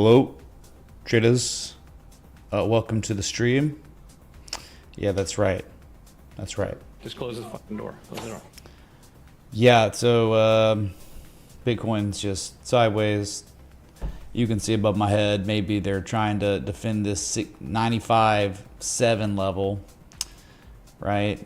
Hello, traders. Welcome to the stream. Yeah, that's right. That's right. Just close the fucking door. Close the door. Yeah, so Bitcoin's just sideways. You can see above my head, maybe they're trying to defend this 95.7 level, right?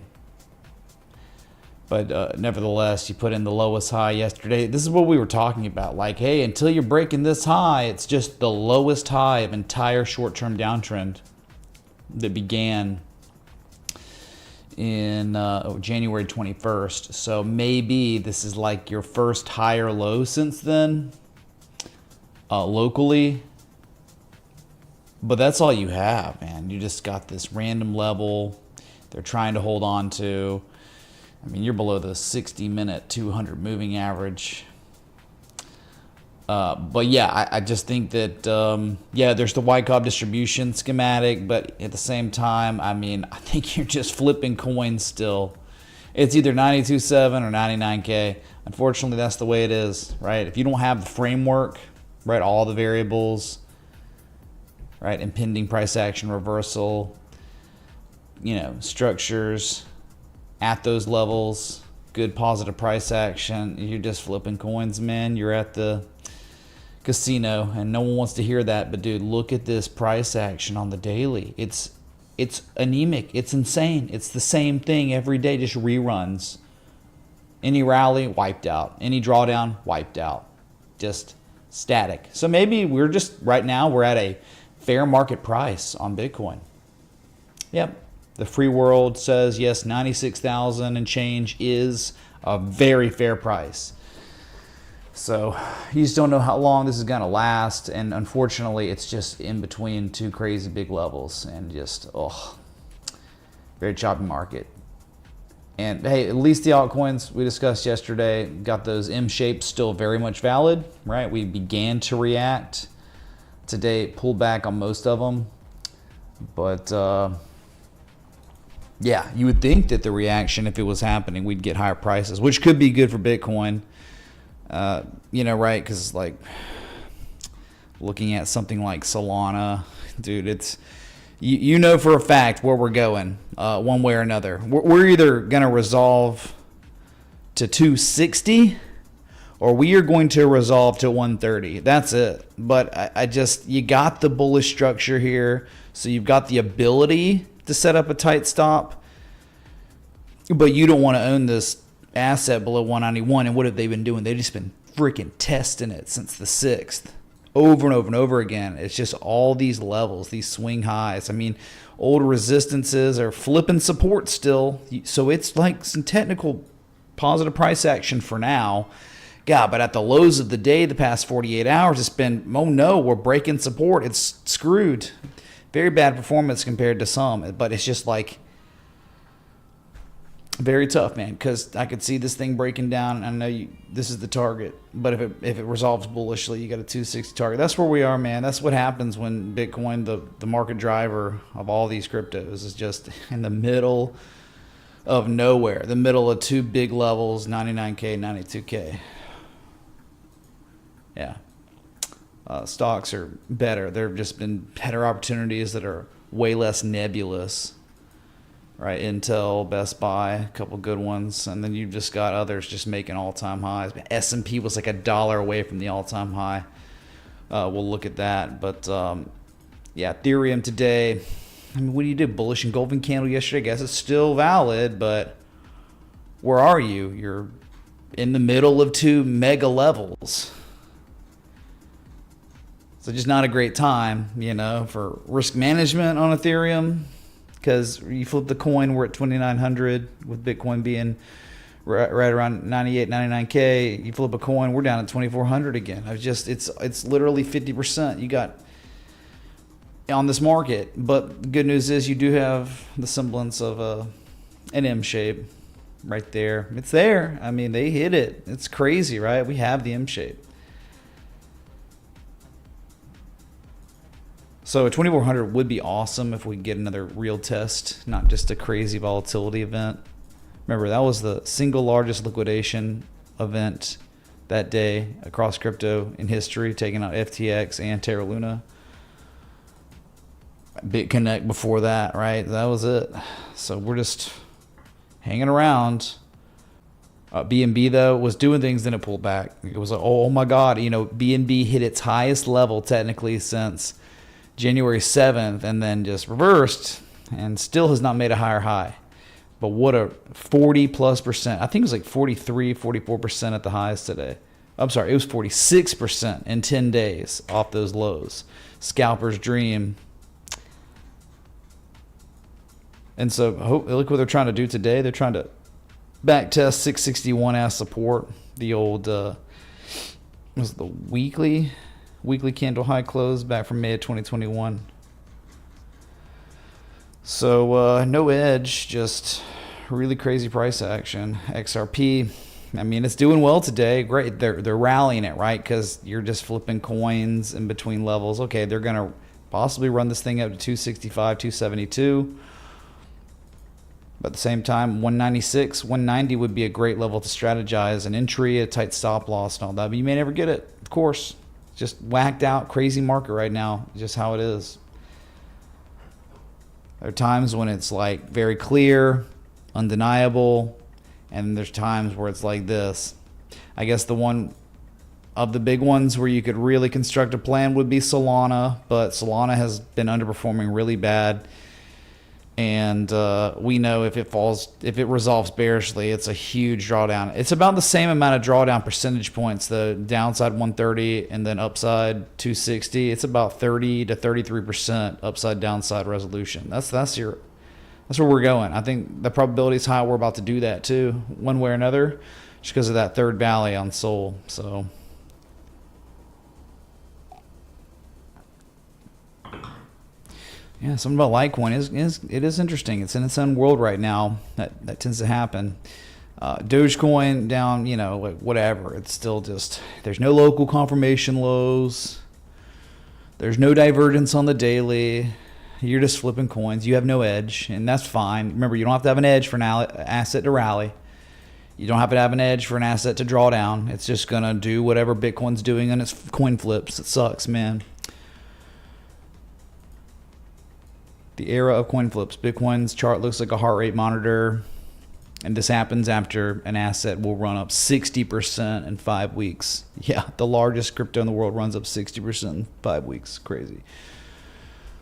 But nevertheless, you put in the lowest high yesterday. This is what we were talking about. Like, hey, until you're breaking this high, it's just the lowest high of entire short-term downtrend that began in January 21st. So maybe this is like your first higher low since then, locally. But that's all you have, man. You just got this random level they're trying to hold on to. I mean, you're below the 60-minute 200 moving average. But yeah, I just think that, yeah, there's the Wyckoff distribution schematic, but at the same time, I mean, I think you're just flipping coins still. It's either 92.7 or 99K. Unfortunately, that's the way it is, right? If you don't have the framework, right, all the variables, right, impending price action reversal, you know, structures at those levels, good positive price action, you're just flipping coins, man. You're at the casino, and no one wants to hear that. But dude, look at this price action on the daily. It's anemic. It's insane. It's the same thing every day, just reruns. Any rally, wiped out. Any drawdown, wiped out. Just static. So maybe we're just, right now, we're at a fair market price on Bitcoin. Yep. The free world says, yes, 96,000 and change is a very fair price. So you just don't know how long this is going to last. And unfortunately, it's just in between two crazy big levels and just, very choppy market. And hey, at least the altcoins we discussed yesterday got those M shapes still very much valid, right? We began to react. Today, pulled back on most of them. But, yeah, you would think that the reaction, if it was happening, we'd get higher prices, which could be good for Bitcoin. You know, right? Because, like, looking at something like Solana, dude, it's, you know for a fact where we're going, one way or another. We're either going to resolve to 260 or we are going to resolve to 130. That's it. But I just, you got the bullish structure here, so you've got the ability to set up a tight stop, but you don't want to own this asset below 191. And what have they been doing? They've just been freaking testing it since the 6th, over and over and over again. It's just all these levels, these swing highs. I mean, old resistances are flipping support still, so it's like some technical positive price action for now. God, but at the lows of the day, the past 48 hours, it's been, oh no, we're breaking support. It's screwed. Very bad performance compared to some, but it's just like very tough, man, because I could see this thing breaking down. And I know this is the target, but if it resolves bullishly, you got a 260 target. That's where we are, man. That's what happens when Bitcoin, the market driver of all these cryptos, is just in the middle of nowhere, the middle of two big levels, 99K, 92K. Yeah. Stocks are better. There have just been better opportunities that are way less nebulous, right? Intel, Best Buy, a couple good ones, and then you've just got others just making all-time highs. S&P was like $1 away from the all-time high. We'll look at that, but yeah, Ethereum today. I mean, what do you do? Bullish engulfing candle yesterday. I guess it's still valid, but where are you? You're in the middle of two mega levels. So just not a great time, you know, for risk management on Ethereum, because you flip the coin, we're at 2,900 with Bitcoin being right around 98, 99K. You flip a coin, we're down at 2,400 again. It's literally 50% you got on this market. But the good news is you do have the semblance of an M shape right there. It's there. I mean, they hit it. It's crazy, right? We have the M shape. So 2,400 would be awesome if we get another real test, not just a crazy volatility event. Remember, that was the single largest liquidation event that day across crypto in history, taking out FTX and Terra Luna. BitConnect before that, right? That was it. So we're just hanging around. BNB though was doing things, then it pulled back. It was like, oh my God, BNB hit its highest level technically since January 7th, and then just reversed, and still has not made a higher high. But what a 40+%. I think it was like 43, 44% at the highs today. I'm sorry, it was 46% in 10 days off those lows. Scalper's dream. And so look what they're trying to do today. They're trying to back test 661 as support. The old was the weekly candle high close back from May of 2021. So no edge, just really crazy price action. XRP, I mean, it's doing well today. Great, they're rallying it, right? Because you're just flipping coins in between levels. Okay, they're gonna possibly run this thing up to 265, 272. But at the same time, 196, 190 would be a great level to strategize an entry, a tight stop loss, and all that. But you may never get it, of course. Just whacked out, crazy market right now. Just how it is. There are times when it's like very clear, undeniable, and there's times where it's like this. I guess the one of the big ones where you could really construct a plan would be Solana, but Solana has been underperforming really bad. And we know if it resolves bearishly, it's a huge drawdown. It's about the same amount of drawdown percentage points, the downside 130 and then upside 260. It's about 30 to 33% upside downside resolution. That's where we're going. I think the probability is high we're about to do that too, one way or another, just because of that third valley on Sol. So. Yeah, something about Litecoin is interesting. It's in its own world right now. That tends to happen. Dogecoin down, like whatever. It's still just, there's no local confirmation lows. There's no divergence on the daily. You're just flipping coins. You have no edge, and that's fine. Remember, you don't have to have an edge for an asset to rally. You don't have to have an edge for an asset to draw down. It's just going to do whatever Bitcoin's doing on its coin flips. It sucks, man. The era of coin flips. Bitcoin's chart looks like a heart rate monitor, and this happens after an asset will run up 60% in 5 weeks. Yeah, the largest crypto in the world runs up 60% in 5 weeks. Crazy.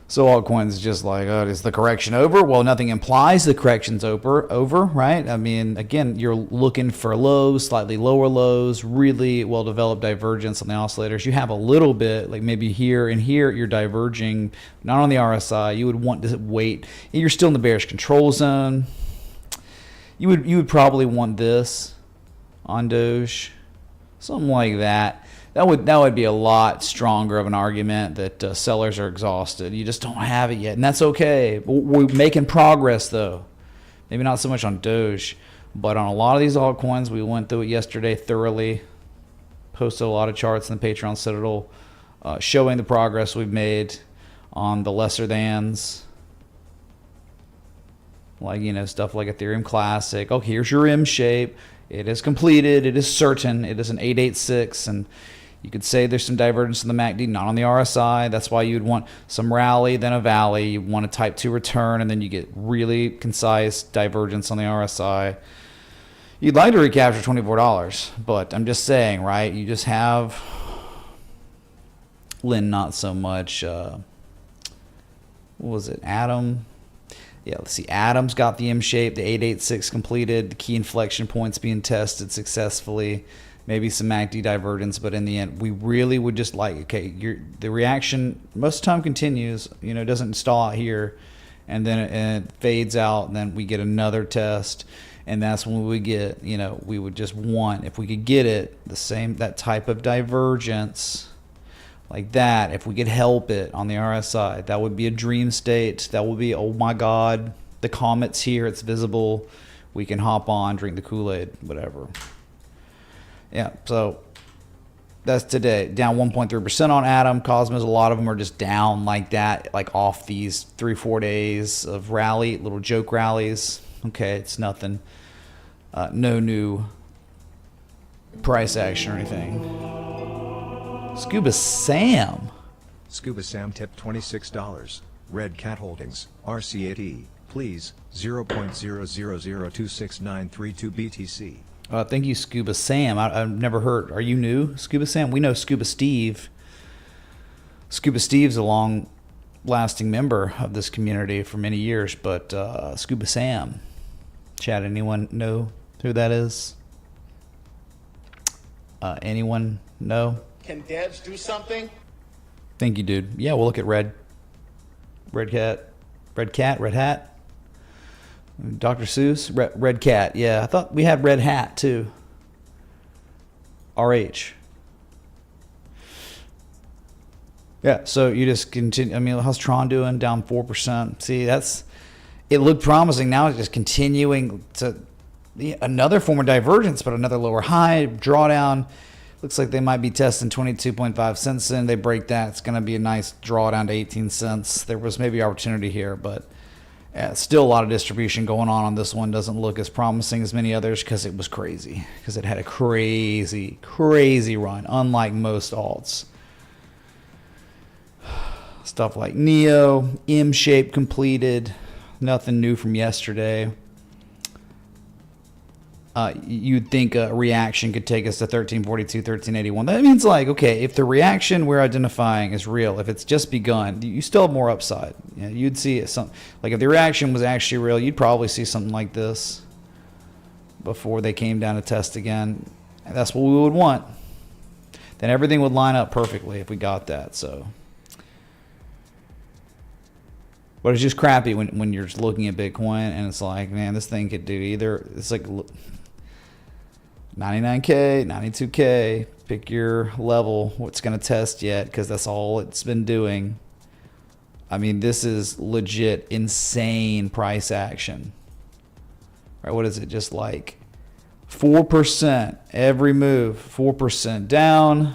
So altcoins just like, oh, is the correction over? Well, nothing implies the correction's over, right? I mean, again, you're looking for lows, slightly lower lows, really well-developed divergence on the oscillators. You have a little bit, like maybe here and here, you're diverging, not on the RSI. You would want to wait. You're still in the bearish control zone. You would probably want this on Doge, something like that. That would be a lot stronger of an argument that sellers are exhausted. You just don't have it yet, and that's okay. We're making progress, though. Maybe not so much on Doge, but on a lot of these altcoins, we went through it yesterday thoroughly. Posted a lot of charts in the Patreon Citadel showing the progress we've made on the lesser thans. Like, stuff like Ethereum Classic. Oh, here's your M shape. It is completed. It is certain. It is an 886, and you could say there's some divergence in the MACD, not on the RSI. That's why you'd want some rally, then a valley. You want a type 2 return, and then you get really concise divergence on the RSI. You'd like to recapture $24, but I'm just saying, right? You just have Lynn, not so much. What was it? Atom. Yeah, let's see. Atom's got the M shape, the 886 completed, the key inflection points being tested successfully. Maybe some MACD divergence, but in the end, we really would just like, okay, the reaction most of the time continues, doesn't stall out here, and then it fades out, and then we get another test, and that's when we get, we would just want, if we could get it, that type of divergence like that, if we could help it on the RSI, that would be a dream state. That would be, oh my God, the comet's here, it's visible, we can hop on, drink the Kool-Aid, whatever. Yeah, so that's today. Down 1.3% on Atom. Cosmos, a lot of them are just down like that, like off these 3-4 days of rally, little joke rallies. Okay, it's nothing. No new price action or anything. Scuba Sam. Scuba Sam tipped $26. Red Cat Holdings, RCAT, please, 0.00026932 BTC. Thank you, Scuba Sam. I've never heard. Are you new, Scuba Sam? We know Scuba Steve. Scuba Steve's a long-lasting member of this community for many years, but Scuba Sam. Chat, anyone know who that is? Anyone know? Can dads do something? Thank you, dude. Yeah, we'll look at Red Hat. Dr. Seuss, Red Cat. Yeah, I thought we had Red Hat too. RH. Yeah, so you just continue. I mean, how's Tron doing? Down 4%. See, it looked promising. Now it's just continuing to another form of divergence, but another lower high drawdown. Looks like they might be testing 22.5 cents in. They break that. It's going to be a nice drawdown to 18 cents. There was maybe opportunity here, but still a lot of distribution going on this one. Doesn't look as promising as many others because it was crazy. Because it had a crazy, crazy run, unlike most alts. Stuff like Nio, M-shape completed. Nothing new from yesterday. You'd think a reaction could take us to 1342, 1381. That means, like, okay, if the reaction we're identifying is real, if it's just begun, you still have more upside. You know, you'd see something like if the reaction was actually real, you'd probably see something like this before they came down to test again. And that's what we would want. Then everything would line up perfectly if we got that. So, but it's just crappy when you're just looking at Bitcoin and it's like, man, this thing could do either. It's like 99K, 92K, pick your level, what's going to test yet, because that's all it's been doing. I mean, this is legit insane price action. Right? What is it? Just like 4% every move, 4% down,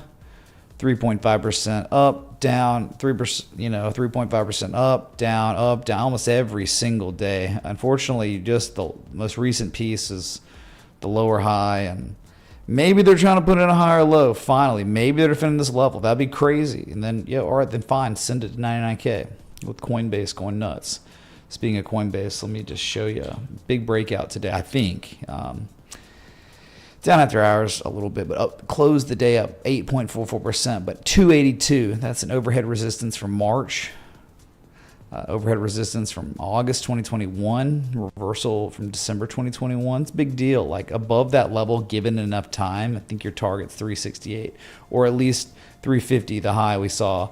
3.5% up, down, 3%, 3.5% up, down, almost every single day. Unfortunately, just the most recent piece is the lower high, and maybe they're trying to put in a higher low. Finally, maybe they're defending this level. That'd be crazy. And then, all right, then fine, send it to 99K with Coinbase going nuts. Speaking of Coinbase, let me just show you a big breakout today. I think down after hours a little bit, but closed the day up 8.44%, but 282. That's an overhead resistance from March. Overhead resistance from August 2021, reversal from December 2021. It's a big deal. Like above that level, given enough time, I think your target's 368 or at least 350, the high we saw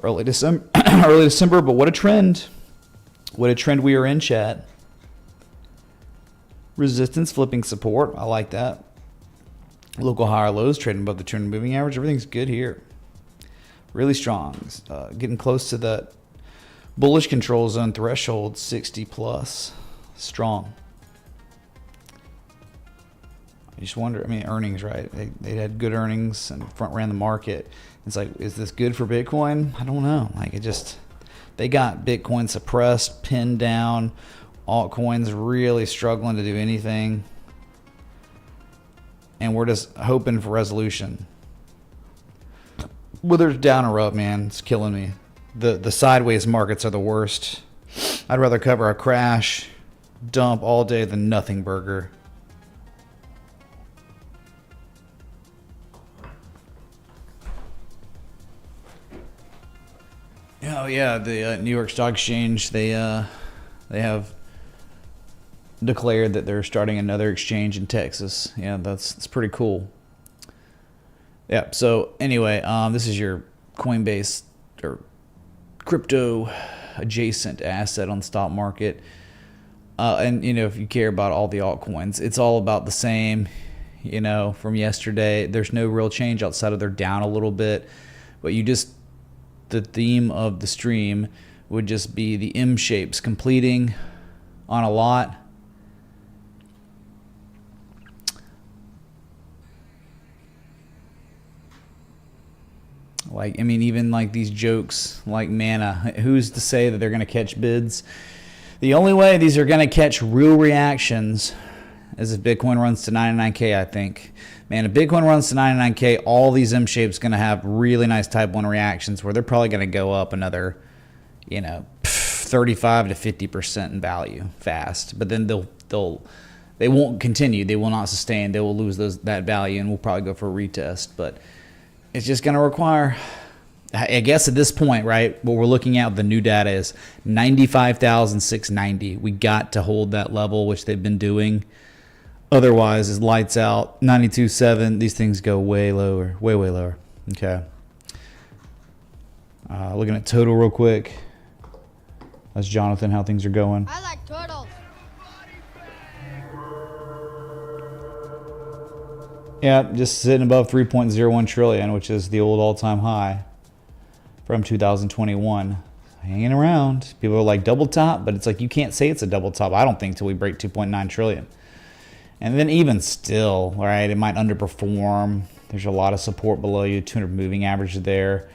early December. But what a trend. What a trend we are in, chat. Resistance flipping support. I like that. Local higher lows trading above the 200 moving average. Everything's good here. Really strong. Getting close to that bullish control zone threshold, 60 plus. Strong. I just wonder, I mean, earnings, right? They had good earnings and front ran the market. It's like, is this good for Bitcoin? I don't know. Like, they got Bitcoin suppressed, pinned down. Altcoins really struggling to do anything. And we're just hoping for resolution. Whether it's down or up, man, it's killing me. The sideways markets are the worst. I'd rather cover a crash, dump all day than nothing burger. Oh yeah, the New York Stock Exchange, they have declared that they're starting another exchange in Texas. Yeah, that's pretty cool. Yeah, so anyway, this is your Coinbase or crypto adjacent asset on the stock market. And if you care about all the altcoins, it's all about the same, from yesterday. There's no real change outside of they're down a little bit, but the theme of the stream would just be the M shapes completing on a lot. Like, I mean, even like these jokes like Mana, who's to say that they're going to catch bids? The only way these are going to catch real reactions is if Bitcoin runs to 99K, I think. Man, if Bitcoin runs to 99K, all these M shapes going to have really nice type 1 reactions where they're probably going to go up another, 35 to 50% in value fast. But then they won't continue. They will not sustain. They will lose that value, and we'll probably go for a retest. But it's just going to require, I guess at this point, right, what we're looking at with the new data is 95,690. We got to hold that level, which they've been doing. Otherwise, it's lights out. 92.7. These things go way lower, way lower. Okay. Looking at total real quick. That's Jonathan, how things are going. I like turtles. Yeah, just sitting above 3.01 trillion, which is the old all-time high from 2021. Hanging around. People are like double top, but it's like you can't say it's a double top, I don't think, till we break 2.9 trillion. And then even still, right, it might underperform. There's a lot of support below you, 200 moving average there.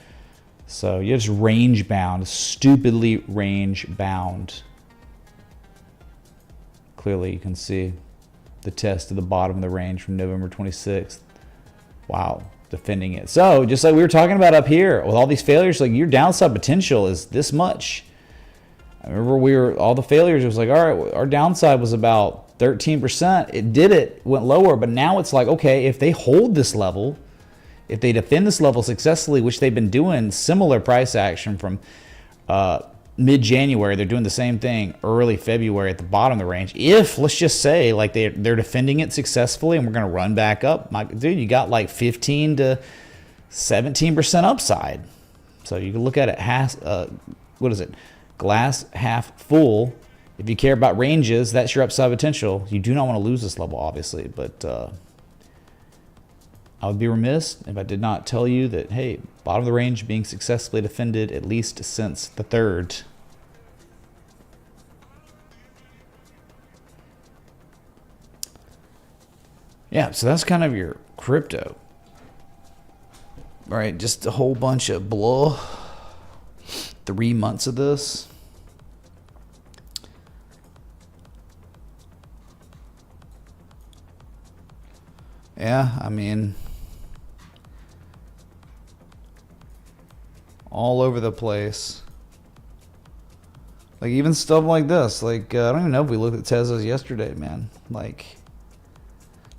So you're just range bound, stupidly range bound. Clearly you can see the test at the bottom of the range from November 26th. Wow, defending it. So just like we were talking about up here, with all these failures, like your downside potential is this much. I remember all the failures, it was like, all right, our downside was about 13%. It did it, went lower, but now it's like, okay, if they hold this level, if they defend this level successfully, which they've been doing similar price action from mid-January, they're doing the same thing early February at the bottom of the range. If, let's just say, like they're defending it successfully and we're going to run back up, dude, you got like 15 to 17% upside. So you can look at it, what is it? Glass half full. If you care about ranges, that's your upside potential. You do not want to lose this level, obviously, but I would be remiss if I did not tell you that, hey, bottom of the range being successfully defended at least since the 3rd. Yeah, so that's kind of your crypto. All right, just a whole bunch of blah. 3 months of this. Yeah, I mean, all over the place. Like even stuff like this. Like I don't even know if we looked at Tesla's yesterday, man. Like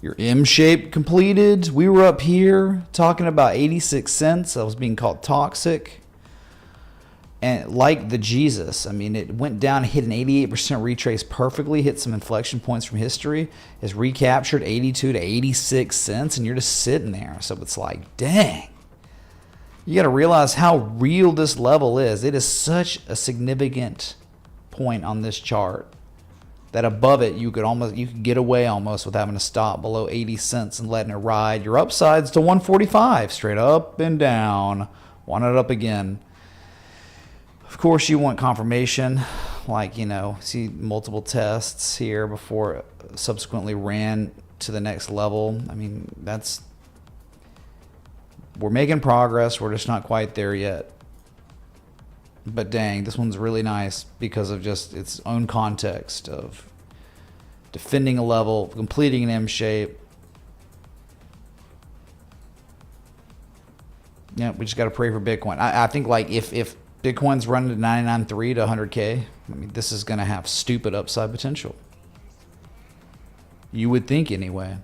your M shape completed. We were up here talking about 86 cents. I was being called toxic. And like the Jesus, I mean, it went down, hit an 88% retrace perfectly, hit some inflection points from history, has recaptured 82 to 86 cents, and you're just sitting there. So it's like, dang. You got to realize how real this level is. It is such a significant point on this chart that above it, you could get away almost with having to stop below 80 cents and letting it ride. Your upsides to 145, straight up and down. Want it up again. Of course, you want confirmation, like, see multiple tests here before it subsequently ran to the next level. I mean, we're making progress. We're just not quite there yet. But dang, this one's really nice because of just its own context of defending a level, completing an M shape. Yeah, we just got to pray for Bitcoin. I think like if Bitcoin's running to 99.3 to 100K, I mean, this is going to have stupid upside potential. You would think anyway.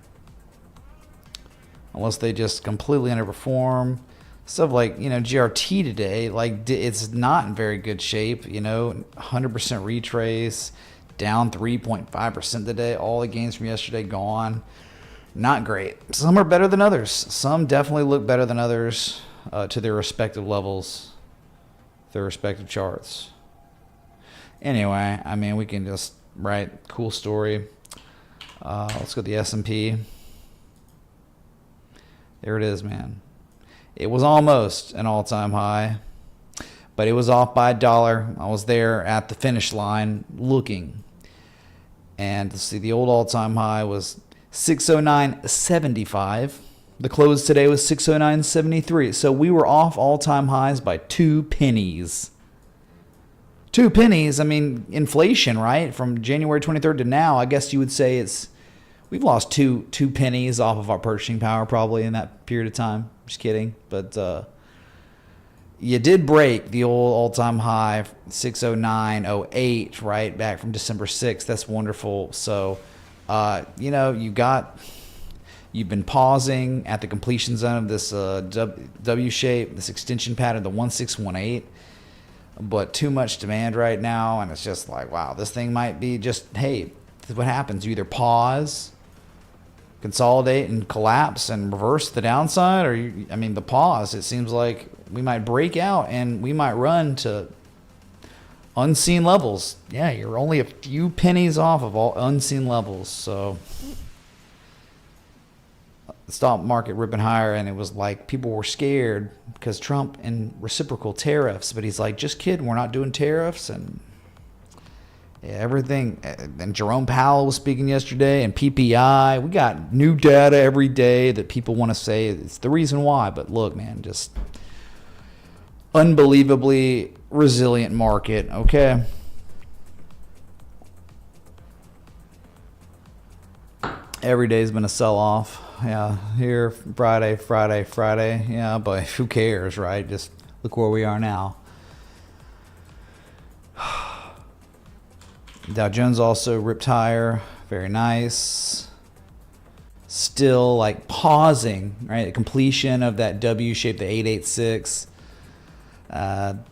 Unless they just completely underperform. Stuff like, GRT today, like it's not in very good shape, 100% retrace, down 3.5% today. All the gains from yesterday gone. Not great. Some are better than others. Some definitely look better than others to their respective levels, their respective charts. Anyway, I mean, we can just write cool story. Let's go to the S&P. There it is, man. It was almost an all-time high, but it was off by $1. I was there at the finish line looking. And let's see, the old all-time high was 609.75. The close today was 609.73. So we were off all-time highs by 2 pennies. 2 pennies, I mean, inflation, right? From January 23rd to now, I guess you would say it's, We've lost two pennies off of our purchasing power probably in that period of time. Just kidding. But you did break the old all-time high, 609.08, right, back from December 6th. That's wonderful. So, you know, you've been pausing at the completion zone of this W shape, this extension pattern, the 1618. But too much demand right now, and it's just like, wow, this thing might be just, hey, this is what happens. You either pause, consolidate and collapse and reverse the downside, or I mean the pause, it seems like we might break out and we might run to unseen levels. Yeah, you're only a few pennies off of all unseen levels. So the stock market ripping higher, and it was like people were scared because Trump and reciprocal tariffs, but he's like, just kidding, we're not doing tariffs. And yeah, everything. And Jerome Powell was speaking yesterday, and PPI. We got new data every day that people want to say it's the reason why. But look, man, just unbelievably resilient market. Okay. Every day's been a sell-off. Yeah, here Friday. Yeah, but who cares, right? Just look where we are now. Dow Jones also ripped higher. Very nice. Still like pausing, right? The completion of that W shape, the 886.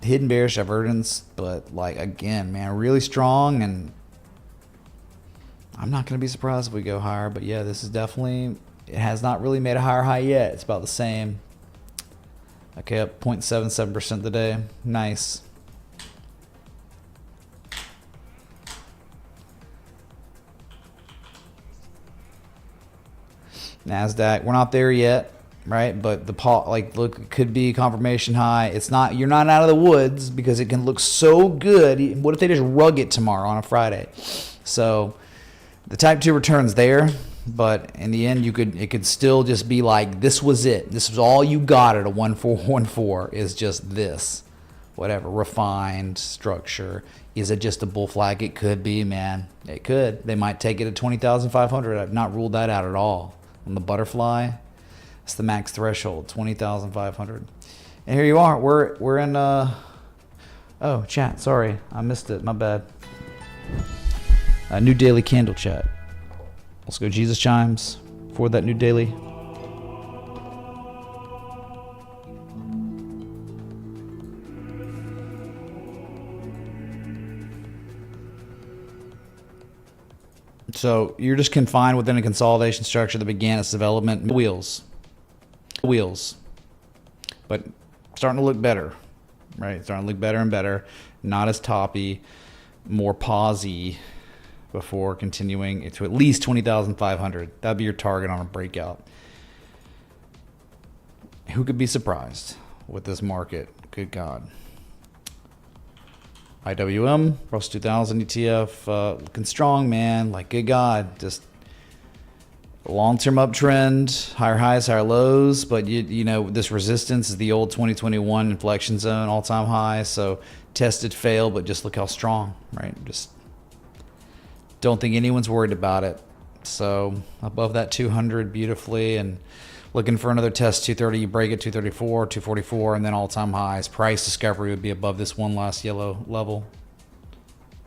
Hidden bearish divergence, but like again, man, really strong, and I'm not going to be surprised if we go higher. But yeah, this is definitely, it has not really made a higher high yet. It's about the same. Okay, up 0.77% today. Nice. NASDAQ, we're not there yet, right? But the like, look, it could be confirmation high. It's not, you're not out of the woods because it can look so good. What if they just rug it tomorrow on a Friday? So the type 2 return's there, but in the end, it could still just be like, this was it. This was all you got at a 1414 is just this, whatever, refined structure. Is it just a bull flag? It could be, man. It could. They might take it at 20,500. I've not ruled that out at all. On the butterfly, it's the max threshold, 20,500. And here you are. We're in oh, chat, sorry, I missed it, my bad. New daily candle chat. Let's go Jesus chimes for that new daily. So you're just confined within a consolidation structure that began its development. Wheels. But starting to look better, right? Starting to look better and better. Not as toppy, more pausey before continuing to at least 20,500. That'd be your target on a breakout. Who could be surprised with this market? Good God. IWM, Russell 2000 ETF, looking strong, man. Like, good God, just long-term uptrend, higher highs, higher lows. But you know, this resistance is the old 2021 inflection zone, all-time high. So tested, failed, but just look how strong, right? Just don't think anyone's worried about it. So above that 200 beautifully, and looking for another test, 230, you break it, 234, 244, and then all-time highs. Price discovery would be above this one last yellow level.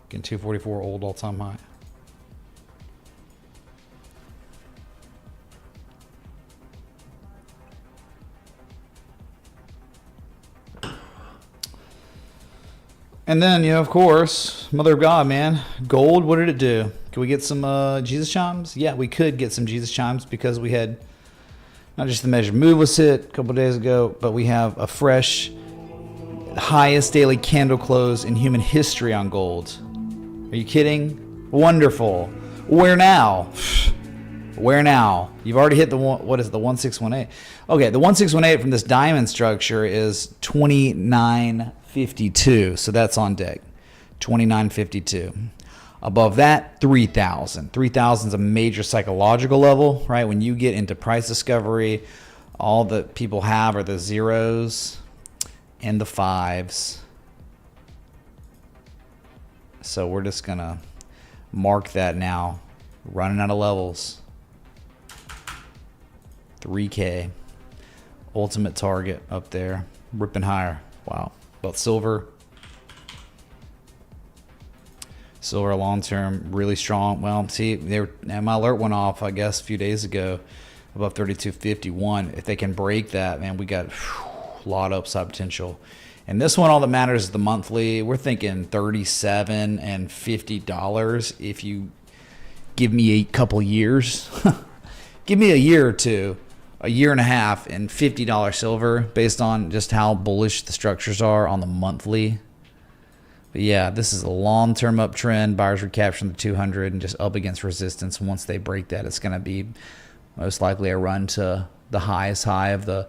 Again, 244, old all-time high. And then, you know, of course, Mother of God, man. Gold, what did it do? Can we get some Jesus chimes? Yeah, we could get some Jesus chimes because we had not just the measured move was hit a couple days ago, but we have a fresh highest daily candle close in human history on gold. Are you kidding? Wonderful. Where now? Where now? You've already hit the one, what is it, the 1618? Okay, the 1618 from this diamond structure is 2952. So that's on deck. 2952. Above that, 3,000. 3,000 is a major psychological level, right? When you get into price discovery, all that people have are the zeros and the fives. So we're just going to mark that now. Running out of levels. 3K. Ultimate target up there. Ripping higher. Wow. But silver. Silver long term, really strong. Well, see, my alert went off, I guess, a few days ago, above 32.51. If they can break that, man, we got a lot of upside potential. And this one, all that matters is the monthly. We're thinking $37 and $50 if you give me a couple years. Give me a year or two, a year and a half, and $50 silver based on just how bullish the structures are on the monthly. But yeah, this is a long-term uptrend. Buyers recapturing the 200 and just up against resistance. Once they break that, it's going to be most likely a run to the highest high of the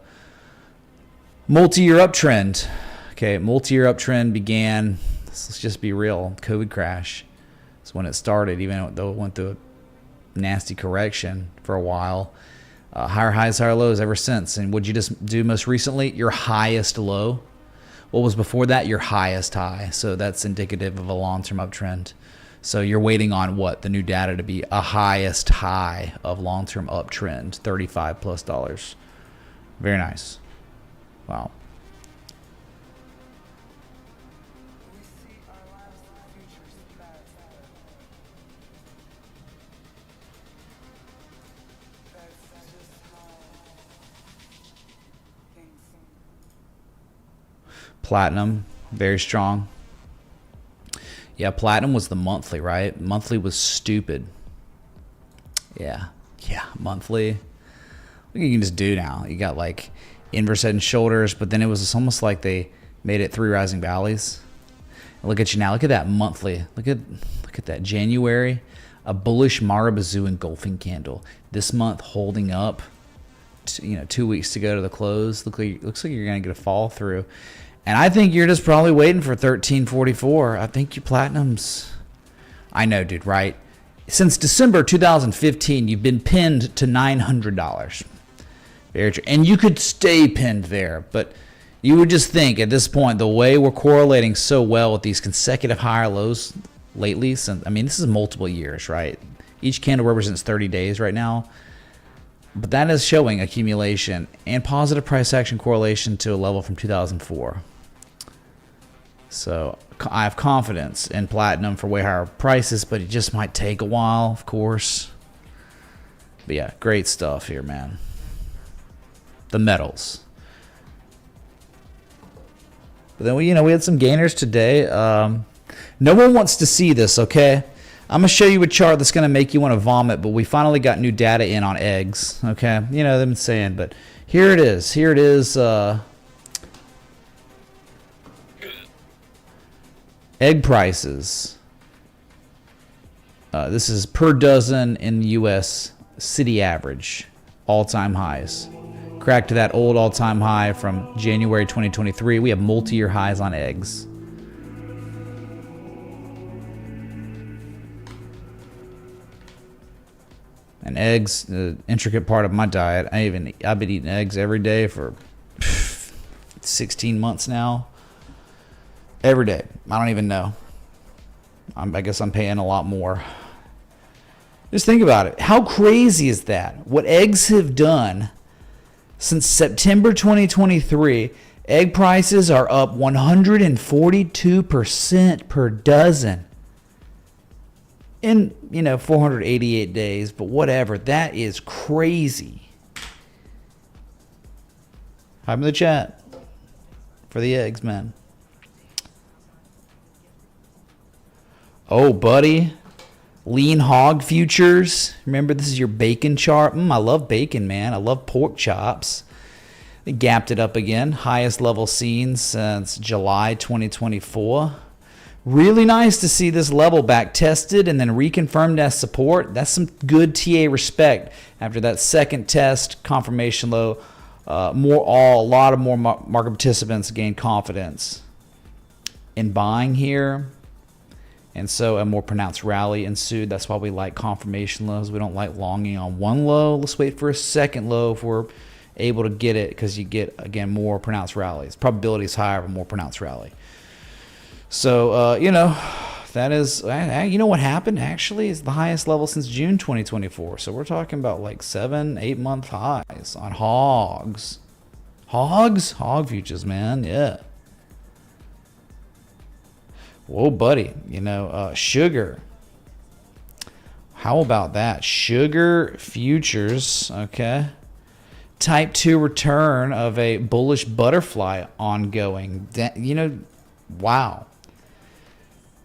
multi-year uptrend. Okay, multi-year uptrend began, let's just be real, COVID crash. That's when it started, even though it went through a nasty correction for a while. Higher highs, higher lows ever since. And what'd you just do most recently? Your highest low. What was before that? Your highest high. So that's indicative of a long-term uptrend. So you're waiting on what? The new data to be a highest high of long-term uptrend, $35+. Very nice. Wow. Platinum, very strong. Yeah, platinum was the monthly, right? Monthly was stupid. Yeah, monthly. What you can just do now. You got like inverse head and shoulders, but then it was almost like they made it 3 rising valleys. Look at you now. Look at that monthly. Look at that January, a bullish Marabazu engulfing candle. This month holding up. 2 weeks to go to the close. Looks like you're gonna get a fall through. And I think you're just probably waiting for 1344. I think your platinums. I know, dude, right? Since December 2015, you've been pinned to $900. Very true. And you could stay pinned there, but you would just think at this point, the way we're correlating so well with these consecutive higher lows lately, this is multiple years, right? Each candle represents 30 days right now. But that is showing accumulation and positive price action correlation to a level from 2004. So I have confidence in platinum for way higher prices, but it just might take a while, of course. But yeah, great stuff here, man. The metals. But then we had some gainers today. No one wants to see this, okay? I'm going to show you a chart that's going to make you want to vomit, but we finally got new data in on eggs, okay? They've been saying, but here it is. Here it is. Egg prices. This is per dozen in the U.S. city average, all-time highs. Cracked to that old all-time high from January 2023. We have multi-year highs on eggs. And eggs, the intricate part of my diet. I've been eating eggs every day for 16 months now. Every day. I don't even know. I guess I'm paying a lot more. Just think about it. How crazy is that? What eggs have done since September 2023, egg prices are up 142% per dozen. In 488 days, but whatever, that is crazy. Hype in the chat for the eggs, man. Oh, buddy, lean hog futures. Remember, this is your bacon chart. I love bacon, man. I love pork chops. They gapped it up again, highest level seen since July 2024. Really nice to see this level back tested and then reconfirmed as support. That's some good TA respect after that second test, confirmation low. A lot of more market participants gained confidence in buying here. And so a more pronounced rally ensued. That's why we like confirmation lows. We don't like longing on one low. Let's wait for a second low if we're able to get it, because you get, again, more pronounced rallies. Probability is higher of a more pronounced rally. So, That is, you know what happened actually is the highest level since June 2024. So we're talking about like 7-8 month highs on hogs. Hog futures, man. Yeah. Whoa, buddy. Sugar. How about that? Sugar futures, okay. Type 2 return of a bullish butterfly ongoing. Wow.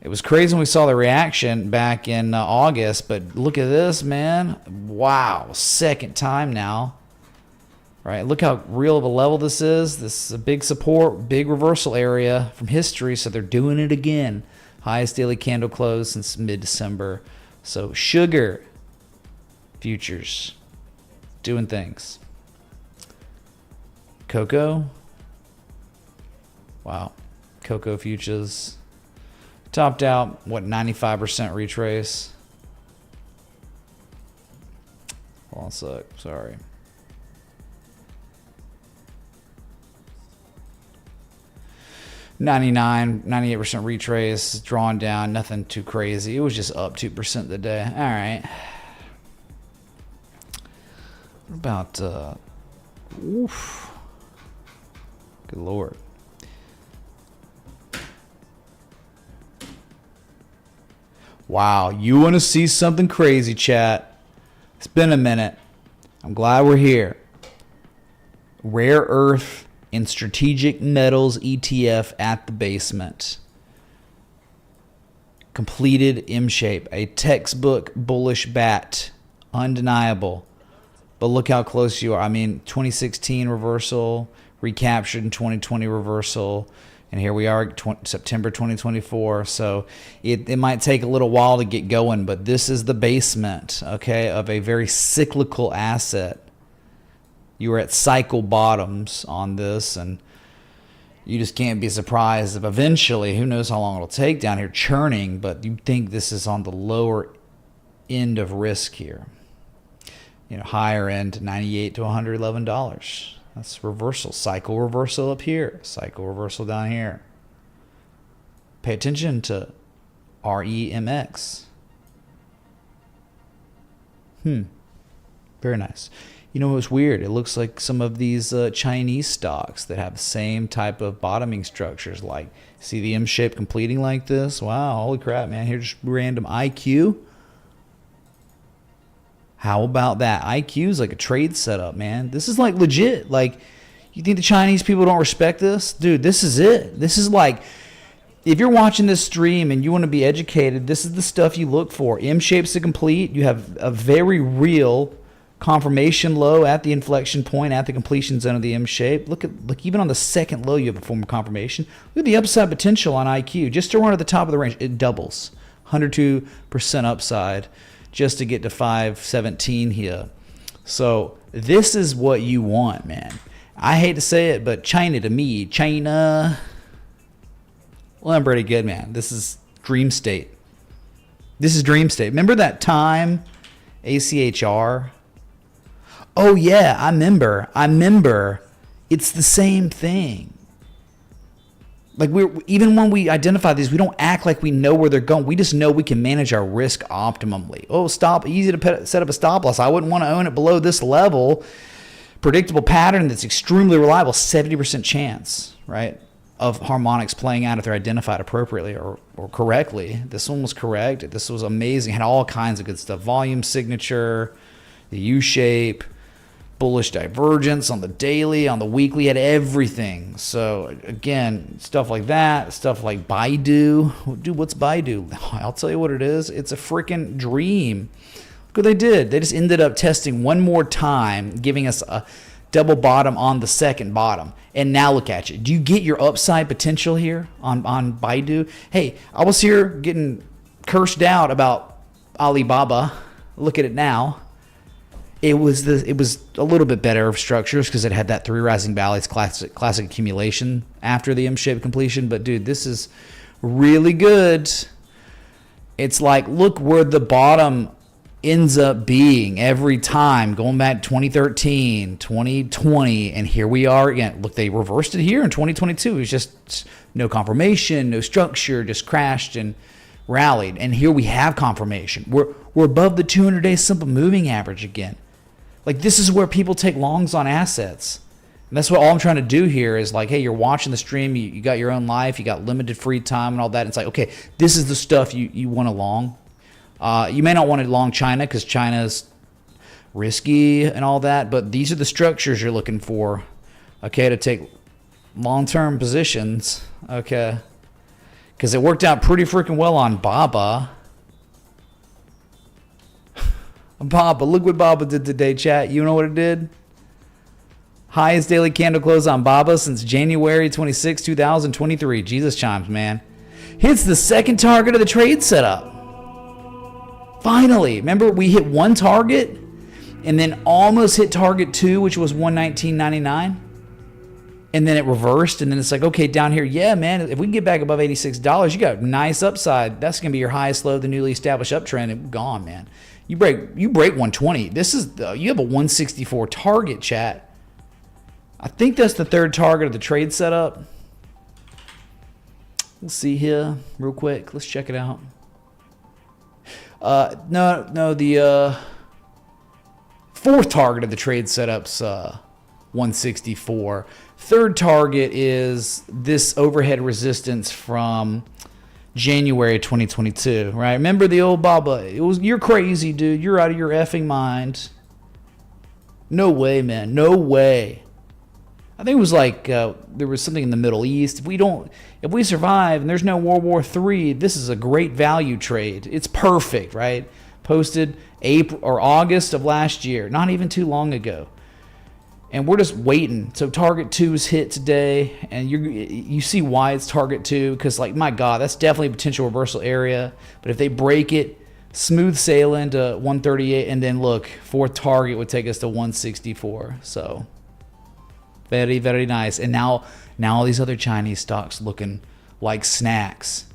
It was crazy when we saw the reaction back in August, but look at this, man. Wow. Second time now. Right? Look how real of a level this is. This is a big support, big reversal area from history, so they're doing it again. Highest daily candle close since mid-December. So sugar futures doing things. Cocoa. Wow. Cocoa futures topped out, 95% retrace. Hold on a sec. Sorry. $98 retrace, drawn down, nothing too crazy. It was just up 2% the day. All right. What about, oof. Good Lord. Wow, you want to see something crazy, chat? It's been a minute. I'm glad we're here. Rare earth and strategic metals ETF at the basement. Completed M shape, a textbook bullish bat, undeniable. But look how close you are. I mean, 2016 reversal, recaptured in 2020 reversal, and here we are, September 2024. So it might take a little while to get going, but this is the basement, okay, of a very cyclical asset. You were at cycle bottoms on this, and you just can't be surprised if eventually, who knows how long it'll take down here, churning, but you think this is on the lower end of risk here. Higher end, $98 to $111. That's reversal. Cycle reversal up here. Cycle reversal down here. Pay attention to REMX. Very nice. It's weird. It looks like some of these Chinese stocks that have the same type of bottoming structures. Like, see the M shape completing like this? Wow, holy crap, man. Here's just random IQ. How about that? IQ is like a trade setup, man. This is like legit. Like, you think the Chinese people don't respect this? Dude, this is it. This is like, if you're watching this stream and you want to be educated, this is the stuff you look for. M shapes to complete. You have a very real confirmation low at the inflection point, at the completion zone of the M shape. Look, even on the second low, you have a form of confirmation. Look at the upside potential on IQ. Just to run at the top of the range, it doubles. 102% upside. Just to get to 517 here. So this is what you want, man. I hate to say it, but China to me, China, well, I'm pretty good, man. This is dream state. This is dream state. Remember that time, ACHR? Oh yeah, I remember. It's the same thing. Like, even when we identify these, we don't act like we know where they're going. We just know we can manage our risk optimally. Oh, easy to set up a stop loss. I wouldn't want to own it below this level. Predictable pattern that's extremely reliable, 70% chance, right, of harmonics playing out if they're identified appropriately or correctly. This one was correct. This was amazing. Had all kinds of good stuff. Volume signature, the U-shape, bullish divergence on the daily, on the weekly, had everything. So again, stuff like that, stuff like Baidu. Dude, what's Baidu? I'll tell you what it is. It's a freaking dream. Look what they did. They just ended up testing one more time, giving us a double bottom on the second bottom. And now look at you. Do you get your upside potential here on Baidu? Hey, I was here getting cursed out about Alibaba. Look at it now. It was a little bit better of structures because it had that three rising valleys classic accumulation after the M-shaped completion. But dude, this is really good. It's like, look where the bottom ends up being every time, going back to 2013, 2020, and here we are again. Look, they reversed it here in 2022. It was just no confirmation, no structure, just crashed and rallied, and here we have confirmation. We're above the 200-day simple moving average again. Like, this is where people take longs on assets. And that's what all I'm trying to do here is like, hey, you're watching the stream, you got your own life, you got limited free time and all that. It's like, okay, this is the stuff you want to long. You may not want to long China because China's risky and all that, but these are the structures you're looking for, okay, to take long-term positions, okay, because it worked out pretty freaking well on Baba. Baba, look what Baba did today, chat. You know what it did? Highest daily candle close on Baba since January 26, 2023. Jesus chimes, man. Hits the second target of the trade setup. Finally. Remember, we hit one target and then almost hit target 2, which was 119.99. And then it reversed, and then it's like, okay, down here, yeah, man, if we can get back above $86, you got a nice upside. That's going to be your highest low of the newly established uptrend. And gone, man. You break 120. This is you have a 164 target, chat. I think that's the third target of the trade setup. Let's see here real quick. Let's check it out. No, the fourth target of the trade setup's 164. Third target is this overhead resistance from January 2022, right? Remember the old Baba? You're crazy, dude. You're out of your effing mind. No way, man. No way. I think it was like there was something in the Middle East. If we survive and there's no World War III, this is a great value trade. It's perfect, right? Posted April or August of last year, not even too long ago. And we're just waiting. So target 2 is hit today, and you see why it's target 2, because like, my God, that's definitely a potential reversal area. But if they break it, smooth sailing to 138, and then look, fourth target would take us to 164. So very, very nice. And now all these other Chinese stocks looking like snacks.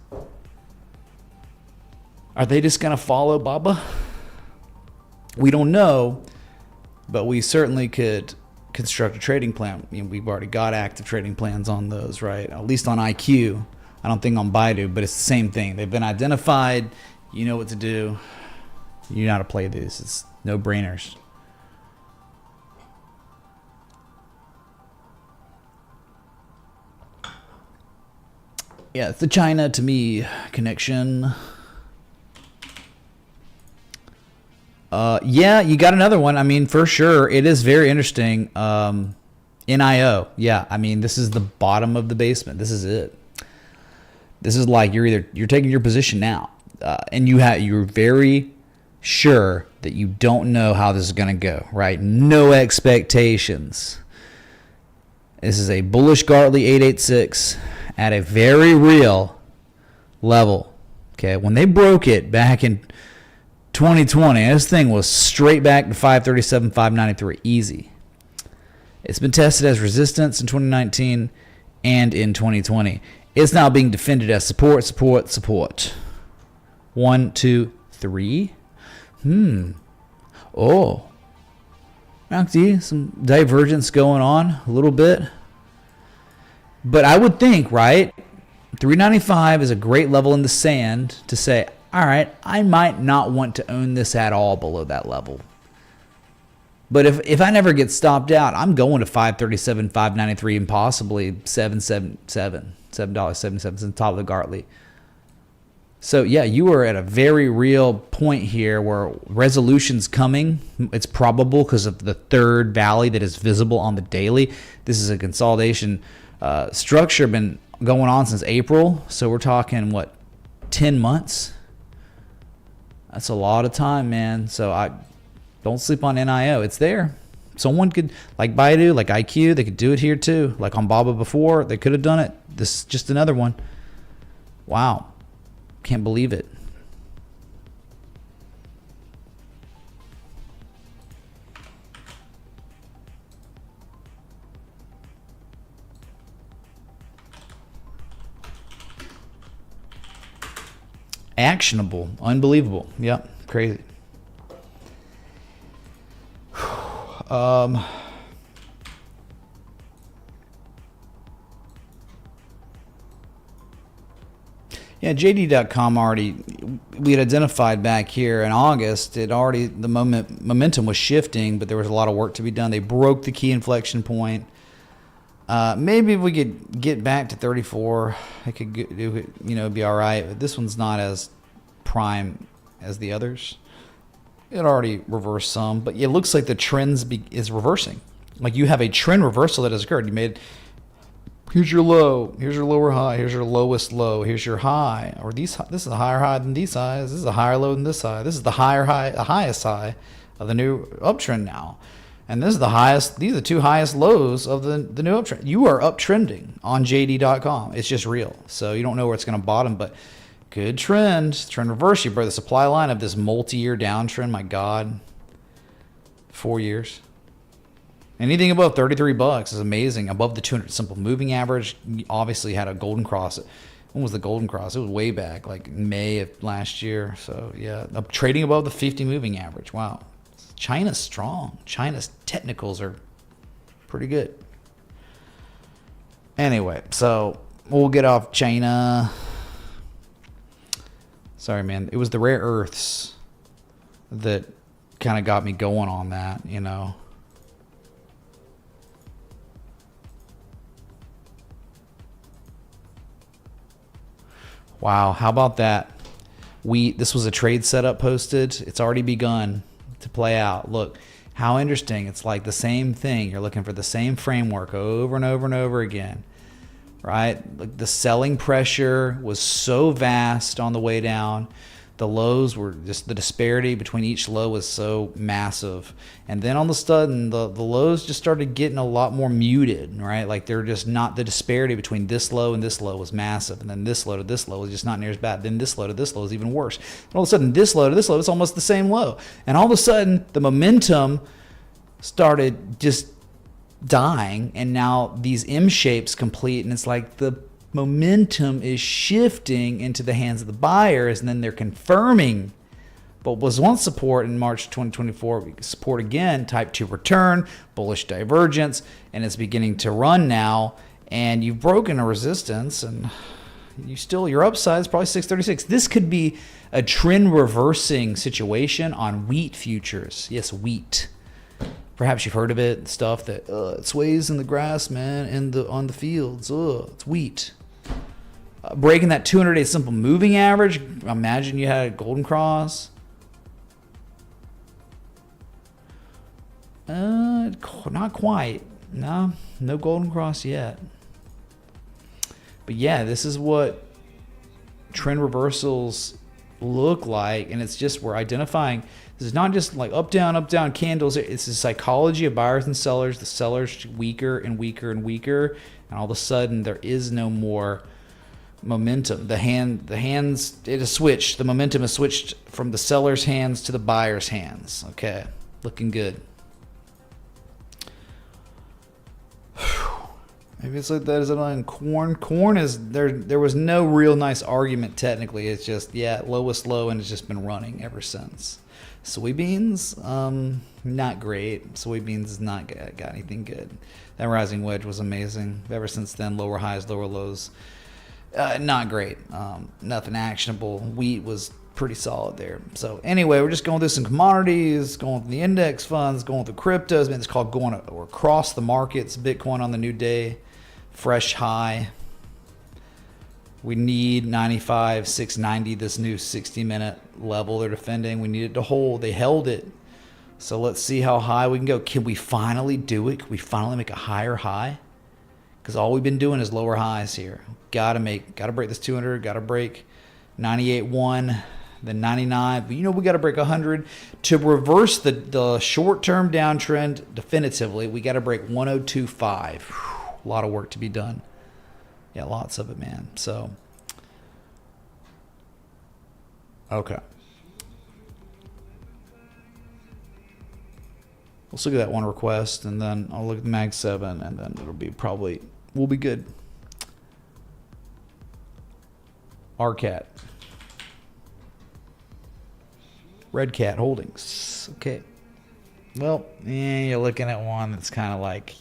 Are they just gonna follow Baba? We don't know, but we certainly could construct a trading plan. I mean, we've already got active trading plans on those, right? At least on IQ. I don't think on Baidu, but it's the same thing. They've been identified. You know what to do. You know how to play these. It's no brainers. Yeah, it's the China to me connection. Yeah, you got another one. I mean, for sure, it is very interesting. NIO. Yeah, I mean, this is the bottom of the basement. This is it. This is like you're taking your position now, and you're very sure that you don't know how this is going to go. Right? No expectations. This is a bullish Gartley 886 at a very real level. Okay, when they broke it back in 2020, this thing was straight back to 537, 593, easy. It's been tested as resistance in 2019 and in 2020. It's now being defended as support, support, support. 1, 2, 3. Oh. Actually, some divergence going on a little bit. But I would think, right, 395 is a great level in the sand to say, all right, I might not want to own this at all below that level. But if I never get stopped out, I'm going to 537, 593, and possibly $7.77, top of the Gartley. So yeah, you are at a very real point here where resolution's coming. It's probable because of the third valley that is visible on the daily. This is a consolidation structure been going on since April. So we're talking, what, 10 months? That's a lot of time, man. So I don't sleep on NIO. It's there. Someone could, like Baidu, like IQ, they could do it here too. Like on Baba before, they could have done it. This is just another one. Wow. Can't believe it. Actionable. Unbelievable. Yep. Crazy. Yeah, Yeah, JD.com already, we had identified back here in August, the momentum was shifting, but there was a lot of work to be done. They broke the key inflection point. Maybe if we could get back to 34, it could be all right. But this one's not as prime as the others. It already reversed some, but it looks like the trends is reversing. Like you have a trend reversal that has occurred. You made, here's your low, here's your lower high, here's your lowest low, here's your high, or this is a higher high than these highs, this is a higher low than this high, this is the higher high, the highest high of the new uptrend now. And this is the highest, these are the two highest lows of the new uptrend. You are uptrending on JD.com. It's just real. So you don't know where it's going to bottom, but good trend. Trend reverse. You broke the supply line of this multi-year downtrend. My God. 4 years. Anything above $33 is amazing. Above the 200 simple moving average. You obviously had a golden cross. When was the golden cross? It was way back, like May of last year. So yeah, trading above the 50 moving average. Wow. China's strong. China's technicals are pretty good. Anyway, so we'll get off China. Sorry, man. It was the rare earths that kind of got me going on that, you know. Wow, how about that? This was a trade setup posted. It's already begun to play out. Look how interesting. It's like the same thing. You're looking for the same framework over and over and over again, right? Like the selling pressure was so vast on the way down. The lows were just, the disparity between each low was so massive. And then all of a sudden, the lows just started getting a lot more muted, right? Like they're just not, the disparity between this low and this low was massive. And then this low to this low was just not near as bad. Then this low to this low is even worse. And all of a sudden, this low to this low is almost the same low. And all of a sudden, the momentum started just dying. And now these M shapes complete. And it's like the momentum is shifting into the hands of the buyers, and then they're confirming what was once support in March 2024, support again, type 2 return, bullish divergence, and it's beginning to run now, and you've broken a resistance, and your upside is probably 636. This could be a trend reversing situation on wheat futures. Yes, wheat. Perhaps you've heard of it, stuff that it sways in the grass, man, on the fields. It's wheat. Breaking that 200-day simple moving average. Imagine you had a golden cross. Not quite. No golden cross yet. But yeah, this is what trend reversals look like, and it's just we're identifying. This is not just like up down candles. It's the psychology of buyers and sellers. The sellers weaker and weaker and weaker, and all of a sudden there is no more momentum. The hands, it has switched. The momentum has switched from the seller's hands to the buyer's hands. Okay, looking good. Maybe it's like that as on corn. Corn is there. There was no real nice argument technically. It's just lowest low, and it's just been running ever since. Soybeans, not great. Soybeans has not got anything good. That rising wedge was amazing. Ever since then, lower highs, lower lows. Not great. Nothing actionable. Wheat was pretty solid there. So anyway, we're just going through some commodities, going through the index funds, going through cryptos. Man, it's called going across the markets. Bitcoin on the new day, fresh high. We need 95,690, this new 60-minute level they're defending. We need it to hold. They held it. So let's see how high we can go. Can we finally do it? Can we finally make a higher high? Because all we've been doing is lower highs here. Gotta break this 200. Gotta break 98.1, then 99. But we gotta break 100 to reverse the short-term downtrend definitively. We gotta break 102.5. A lot of work to be done. Yeah, lots of it, man. So, okay. Let's look at that one request, and then I'll look at the Mag 7, and then we'll be good. RCAT. Red Cat Holdings. Okay. Well, you're looking at one that's kind of like,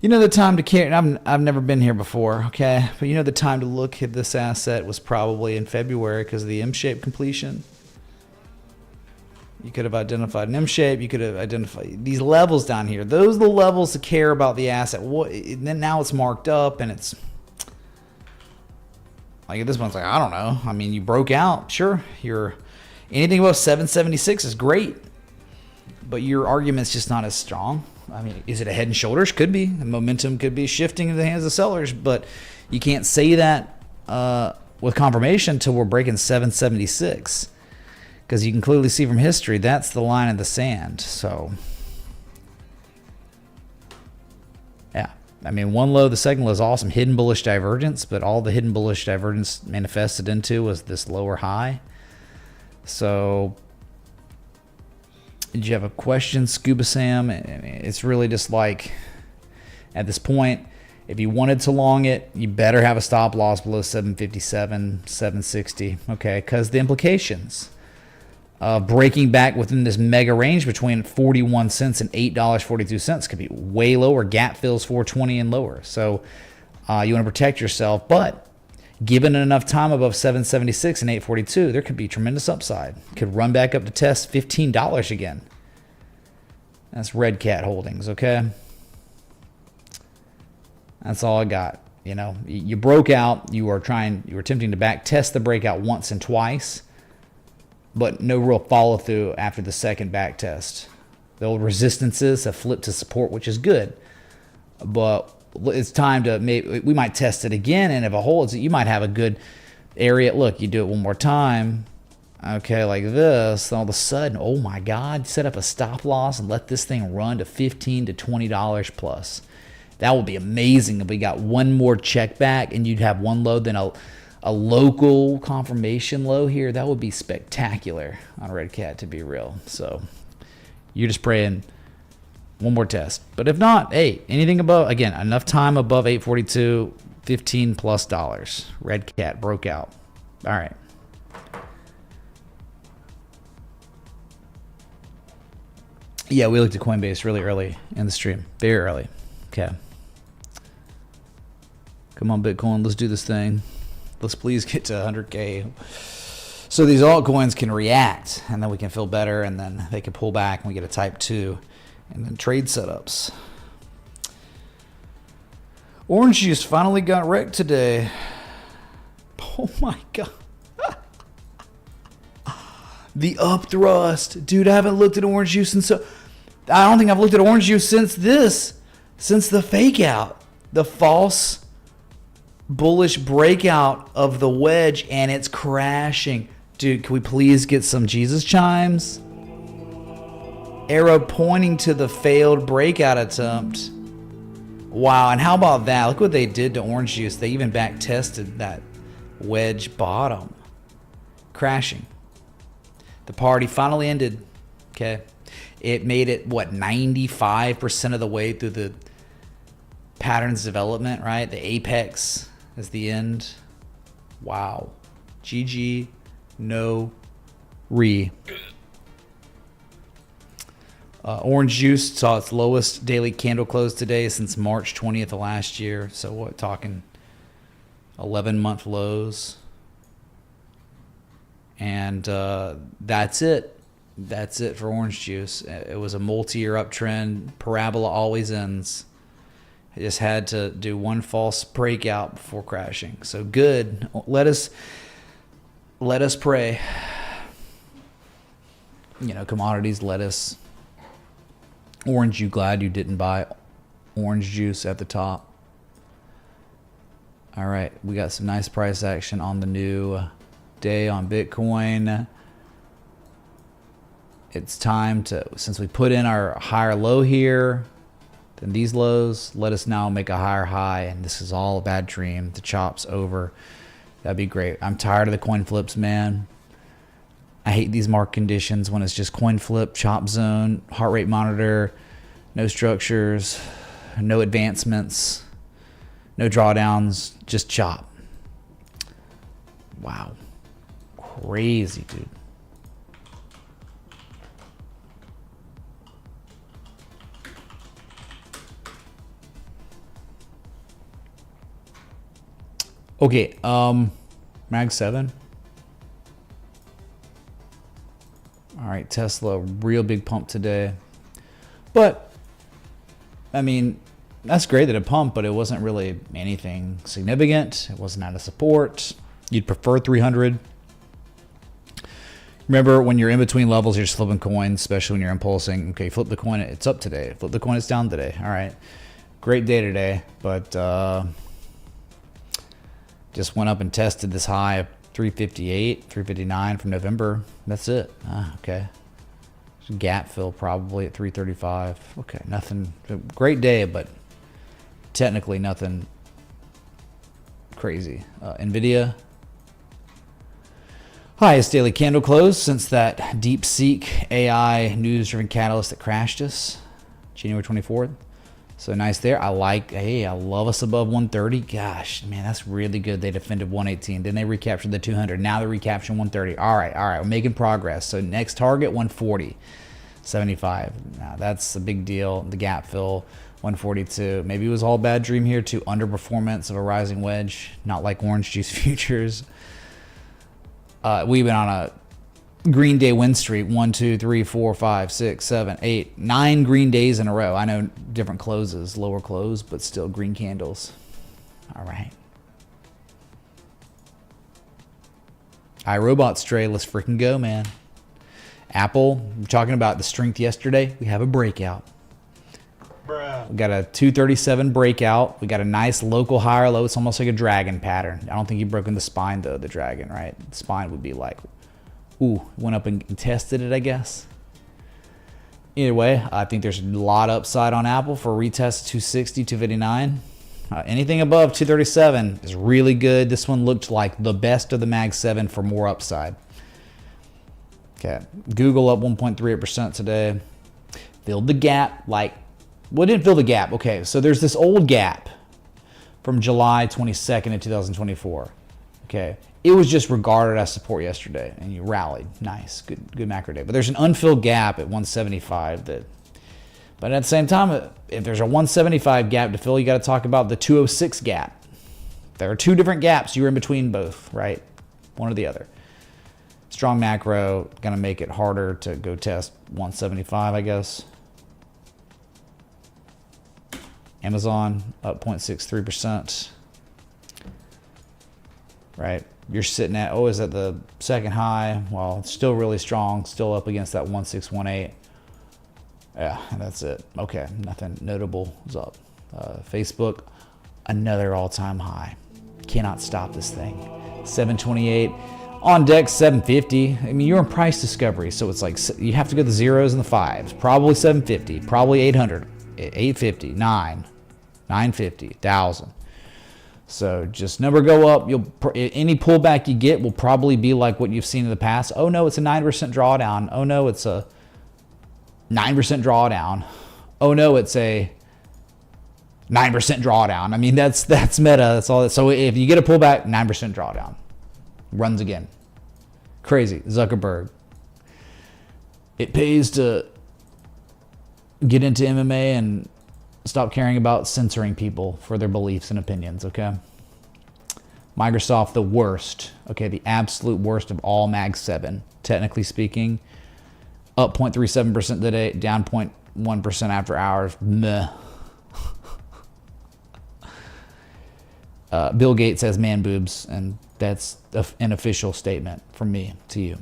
You know the time to care. I've never been here before, okay? But you know the time to look at this asset was probably in February because of the M-shaped completion. You could have identified an M-shape. You could have identified these levels down here. Those are the levels to care about the asset. Then now it's marked up and it's like at this point, it's like, I don't know. I mean, you broke out. Sure. Anything above 776 is great. But your argument's just not as strong. I mean, is it a head and shoulders? Could be. The momentum could be shifting in the hands of sellers, but you can't say that with confirmation until we're breaking 776, because you can clearly see from history that's the line in the sand. So, yeah, I mean, one low, the second low is awesome. Hidden bullish divergence, but all the hidden bullish divergence manifested into was this lower high. So, did you have a question, Scuba Sam? It's really just like, at this point, if you wanted to long it, you better have a stop loss below 757, 760, okay? Because the implications of breaking back within this mega range between 41 cents and $8.42 could be way lower. Gap fills 420 and lower. So you want to protect yourself, but given enough time above 776 and 842, there could be tremendous upside. Could run back up to test $15 again. That's Red Cat Holdings, okay? That's all I got. You know, you broke out. You were attempting to back test the breakout once and twice, but no real follow through after the second back test. The old resistances have flipped to support, which is good, but it's time to we might test it again, and if it holds, you might have a good area. Look, you do it one more time, okay, like this, all of a sudden, oh my God, set up a stop loss and let this thing run to $15 to $20 plus. That would be amazing if we got one more check back and you'd have one low, then a local confirmation low here. That would be spectacular on Red Cat, to be real. So you're just praying one more test. But if not, hey, anything above, again, enough time above 842, $15 plus. Red Cat broke out. All right. Yeah, we looked at Coinbase really early in the stream. Very early. Okay. Come on, Bitcoin. Let's do this thing. Let's please get to 100K. So these altcoins can react, and then we can feel better, and then they can pull back, and we get a type 2. And then trade setups. Orange juice finally got wrecked today. Oh my God. The upthrust. Dude, I haven't looked at orange juice since I don't think I've looked at orange juice since the fake out. The false bullish breakout of the wedge, and it's crashing. Dude, can we please get some Jesus chimes? Arrow pointing to the failed breakout attempt. Wow, and how about that? Look what they did to orange juice. They even back tested that wedge bottom. Crashing. The party finally ended. Okay. It made it, what, 95% of the way through the pattern's development, right? The apex is the end. Wow. GG. No re. Orange juice saw its lowest daily candle close today since March 20th of last year. So what, talking 11-month lows. And that's it. That's it for orange juice. It was a multi-year uptrend. Parabola always ends. I just had to do one false breakout before crashing. So good. Let us pray. You know, commodities, lettuce. Orange, you glad you didn't buy orange juice at the top. All right, we got some nice price action on the new day on Bitcoin. It's time to, since we put in our higher low here, then these lows, let us now make a higher high, and this is all a bad dream. The chop's over. That'd be great. I'm tired of the coin flips, man. I hate these market conditions when it's just coin flip, chop zone, heart rate monitor, no structures, no advancements, no drawdowns, just chop. Wow. Crazy, dude. Okay, Mag 7. All right, Tesla, real big pump today. But, I mean, that's great that it pumped, but it wasn't really anything significant. It wasn't out of support. You'd prefer 300. Remember, when you're in between levels, you're just flipping coins, especially when you're impulsing. Okay, flip the coin, it's up today. Flip the coin, it's down today. All right, great day today, but just went up and tested this high of 358, 359 from November. That's it. Okay. Gap fill probably at 335. Okay, nothing. Great day, but technically nothing crazy. Nvidia. Highest daily candle close since that DeepSeek AI news-driven catalyst that crashed us, January 24th. So nice there. I love us above 130. Gosh, man, that's really good. They defended 118. Then they recaptured the 200. Now they're recapturing 130. All right. We're making progress. So next target, 140. 75. Now that's a big deal. The gap fill, 142. Maybe it was all bad dream here too. Underperformance of a rising wedge. Not like orange juice futures. We've been on a green day win streak. 1, 2, 3, 4, 5, 6, 7, 8, 9 green days in a row. I know different closes, lower close, but still green candles. All right. Irobot stray. Let's freaking go, man. Apple, we're talking about the strength yesterday. We have a breakout. We got a 237 breakout. We got a nice local higher low. It's almost like a dragon pattern. I don't think you've broken the spine though, the dragon, right? The spine would be like, ooh, went up and tested it, I guess. Either way, I think there's a lot of upside on Apple for a retest 260, 259. Anything above 237 is really good. This one looked like the best of the Mag 7 for more upside. Okay, Google up 1.38% today. Filled the gap, didn't fill the gap. Okay, so there's this old gap from July 22nd of 2024. Okay, it was just regarded as support yesterday, and you rallied. Nice, good macro day. But there's an unfilled gap at 175 but at the same time, if there's a 175 gap to fill, you got to talk about the 206 gap. There are two different gaps. You're in between both, right? One or the other. Strong macro, going to make it harder to go test 175, I guess. Amazon up 0.63%. Right? You're sitting at, is at the second high. Well, it's still really strong. Still up against that 1618. Yeah, that's it. Okay, nothing notable is up. Facebook, another all-time high. Cannot stop this thing. 728. On deck, 750. I mean, you're in price discovery, so it's like you have to go the zeros and the fives. Probably 750, probably 800, 850, 950, 1,000. So just never go up. Any pullback you get will probably be like what you've seen in the past. Oh no, it's a 9% drawdown. Oh no, it's a 9% drawdown. Oh no, it's a 9% drawdown. I mean, that's meta. That's all. So if you get a pullback, 9% drawdown. Runs again. Crazy. Zuckerberg. It pays to get into MMA and stop caring about censoring people for their beliefs and opinions, okay? Microsoft, the worst. Okay, the absolute worst of all Mag 7, technically speaking. Up 0.37% today, down 0.1% after hours. Meh. Bill Gates has man boobs, and that's an official statement from me to you.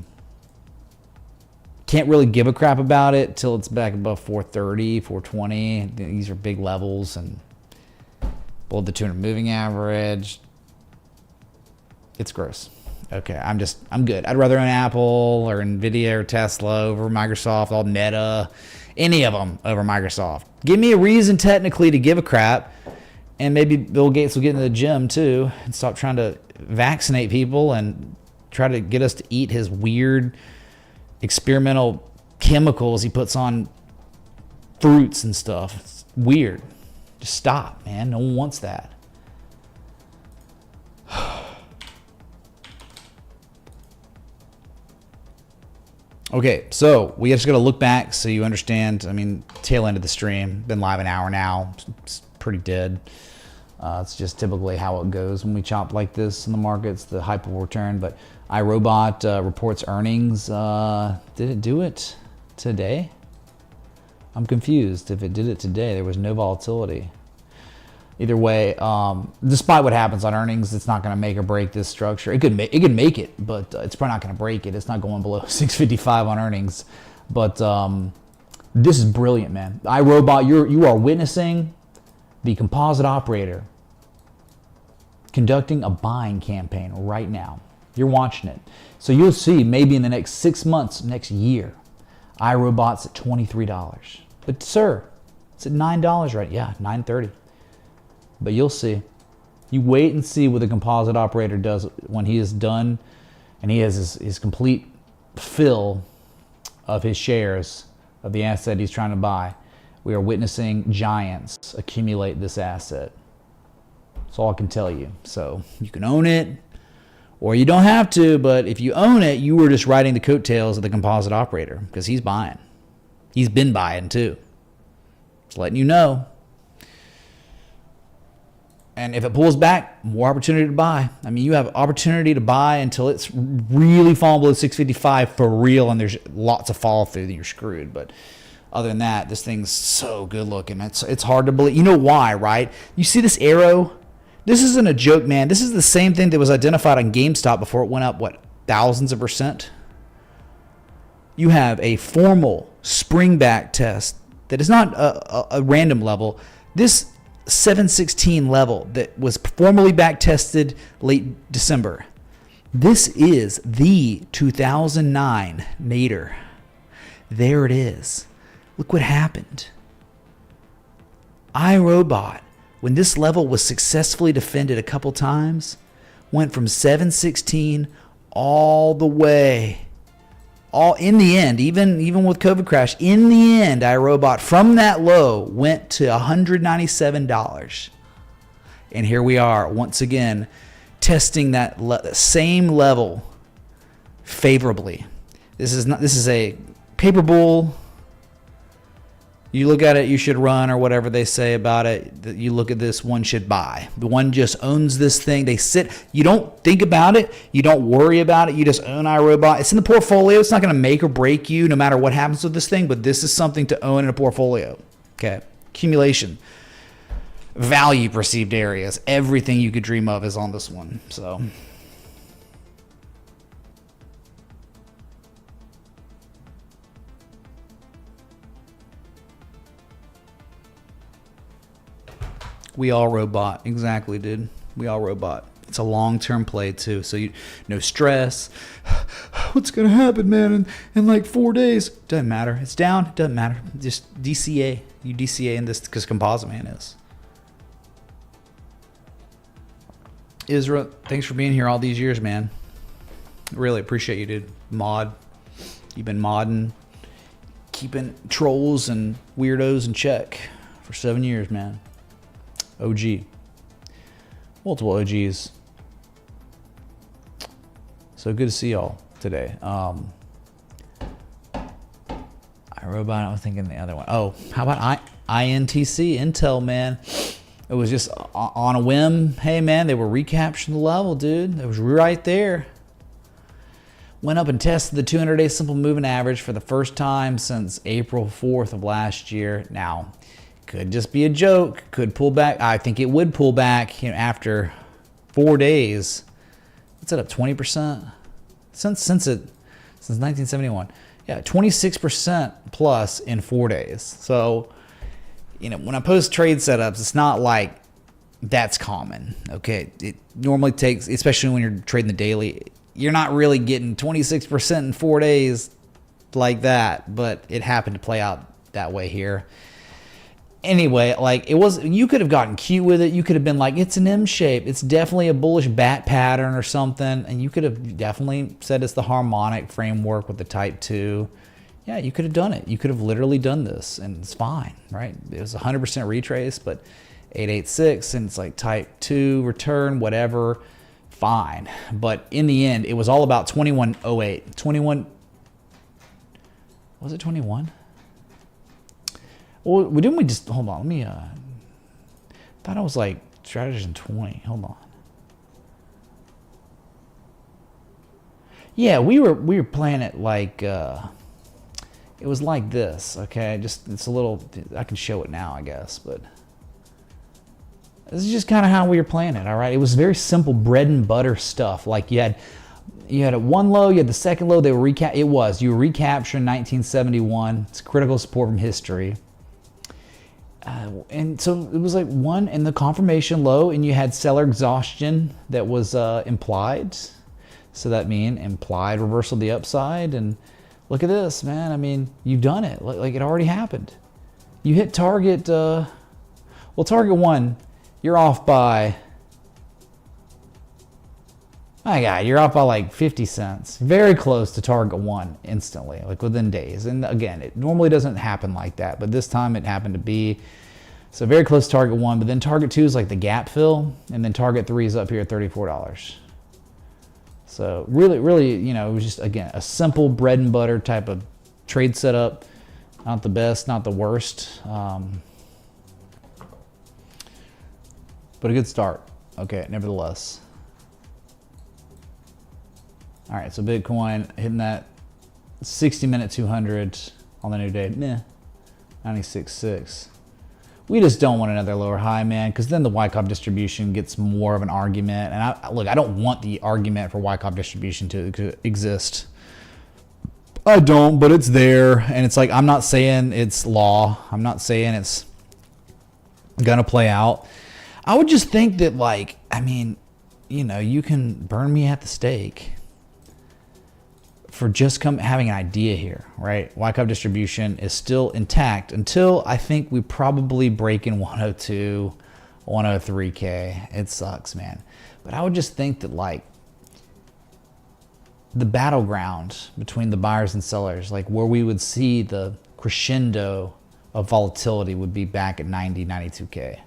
Can't really give a crap about it till it's back above 430, 420. These are big levels and below the 200 moving average. It's gross. Okay, I'm good. I'd rather own Apple or Nvidia or Tesla over Microsoft, all Meta, any of them over Microsoft. Give me a reason technically to give a crap. And maybe Bill Gates will get into the gym too and stop trying to vaccinate people and try to get us to eat his weird experimental chemicals he puts on fruits and stuff. It's weird. Just stop, man. No one wants that. Okay, so we just got to look back so you understand. I mean, tail end of the stream. Been live an hour now. It's pretty dead. It's just typically how it goes when we chop like this in the markets. The hype will return. But Irobot reports earnings. Did it do it today? I'm confused. If it did it today, there was no volatility. Either way, despite what happens on earnings, it's not going to make or break this structure. It could make it, but it's probably not going to break it. It's not going below 655 on earnings. But this is brilliant, man. Irobot, you are witnessing the composite operator conducting a buying campaign right now. You're watching it. So you'll see maybe in the next 6 months, next year, Irobot's at $23. But sir, it's at $9 right? Yeah, $9.30. But you'll see. You wait and see what the composite operator does when he is done and he has his complete fill of his shares of the asset he's trying to buy. We are witnessing giants accumulate this asset. That's all I can tell you. So you can own it or you don't have to, but if you own it, you were just riding the coattails of the composite operator because he's buying. He's been buying too. Just letting you know. And if it pulls back, more opportunity to buy. I mean, you have opportunity to buy until it's really falling below 655 for real, and there's lots of fall through, then you're screwed. But other than that, this thing's so good looking. It's hard to believe. You know why, right? You see this arrow? This isn't a joke, man. This is the same thing that was identified on GameStop before it went up, what, thousands of %? You have a formal spring back test that is not a random level. This 716 level that was formally back tested late December. This is the 2009 nadir. There it is. Look what happened. Irobot, when this level was successfully defended a couple times, went from 716 all the way. All in the end, even with COVID crash, in the end, Irobot from that low went to $197. And here we are once again testing that same level favorably. This is a paper bull. You look at it, you should run, or whatever they say about it. You look at this, one should buy. The one just owns this thing. They sit. You don't think about it. You don't worry about it. You just own Irobot. It's in the portfolio. It's not going to make or break you no matter what happens with this thing, but this is something to own in a portfolio. Okay. Accumulation. Value perceived areas. Everything you could dream of is on this one. So we all robot. Exactly, dude. We all robot. It's a long-term play, too. So you no stress. What's going to happen, man, in like 4 days? Doesn't matter. It's down. Doesn't matter. Just DCA. You DCA in this because Composite Man is. Isra, thanks for being here all these years, man. Really appreciate you, dude. Mod. You've been modding, keeping trolls and weirdos in check for 7 years, man. OG. Multiple OGs. So good to see y'all today. Irobot, I was thinking the other one. Oh, how about INTC, Intel, man? It was just on a whim. Hey, man, they were recapturing the level, dude. It was right there. Went up and tested the 200-day simple moving average for the first time since April 4th of last year. Now, could just be a joke. Could pull back. I think it would pull back, after 4 days. What's it up? 20% since 1971. Yeah, 26% plus in 4 days. So, when I post trade setups, it's not like that's common. Okay, it normally takes, especially when you're trading the daily, you're not really getting 26% in 4 days like that. But it happened to play out that way here. Anyway, you could have gotten cute with it. You could have been like, it's an M shape. It's definitely a bullish bat pattern or something. And you could have definitely said it's the harmonic framework with the type 2. Yeah, you could have done it. You could have literally done this and it's fine, right? It was 100% retrace, but 886 and it's like type 2 return, whatever, fine. But in the end, it was all about 2108. 21, was it 21? Well, didn't we just, hold on, let me, thought it was like strategies in 20. Hold on. Yeah, we were playing it like it was like this. Okay, just it's a little. I can show it now, I guess, but this is just kind of how we were playing it. All right, it was very simple bread and butter stuff. Like you had a one low, you had the second low. They were you were recapturing 1971. It's critical support from history. And so it was like one in the confirmation low, and you had seller exhaustion that was implied. So that mean implied reversal to the upside. And look at this, man. I mean, you've done it. Like it already happened. You hit target. Well, target 1, you're off by. My God, you're off by like 50 cents. Very close to target 1 instantly, like within days. And again, it normally doesn't happen like that, but this time it happened to be. So very close to target 1, but then target 2 is like the gap fill, and then target 3 is up here at $34. So really, it was just, again, a simple bread and butter type of trade setup. Not the best, not the worst, but a good start. Okay, nevertheless. All right, so Bitcoin hitting that 60-minute 200 on the new day. 96.6. We just don't want another lower high, man, because then the Wyckoff distribution gets more of an argument. And I don't want the argument for Wyckoff distribution to exist. I don't, but it's there. And it's like, I'm not saying it's law. I'm not saying it's going to play out. I would just think that, like, I mean, you can burn me at the stake for just having an idea here, right? Wyckoff distribution is still intact until I think we probably break in 102, 103K. It sucks, man. But I would just think that, like, the battleground between the buyers and sellers, like where we would see the crescendo of volatility would be back at 90, 92K.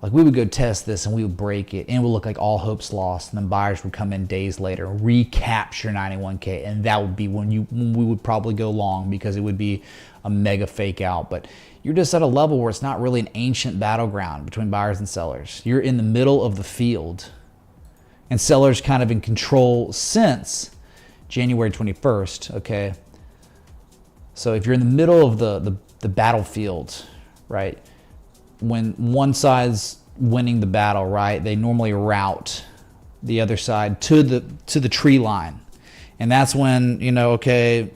Like we would go test this and we would break it and it would look like all hope's lost, and then buyers would come in days later, recapture 91K, and that would be when we would probably go long because it would be a mega fake out. But you're just at a level where it's not really an ancient battleground between buyers and sellers. You're in the middle of the field, and sellers kind of in control since January 21st, okay? So if you're in the middle of the battlefield, right? When one side's winning the battle, right, they normally route the other side to the tree line. And that's when, okay,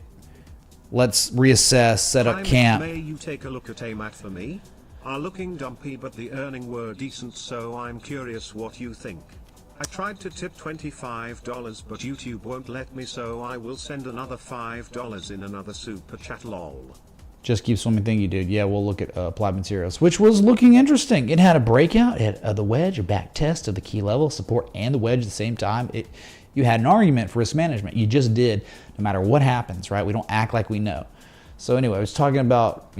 let's reassess, set up camp. May you take a look at AMAT for me? Are looking dumpy, but the earning were decent, so I'm curious what you think. I tried to tip $25, but YouTube won't let me, so I will send another $5 in another super chat, lol. Just keep swimming, thank you, dude. Yeah, we'll look at applied materials, which was looking interesting. It had a breakout, it had the wedge, a back test of the key level, support, and the wedge at the same time. You had an argument for risk management. You just did, no matter what happens, right? We don't act like we know. So anyway, I was talking about,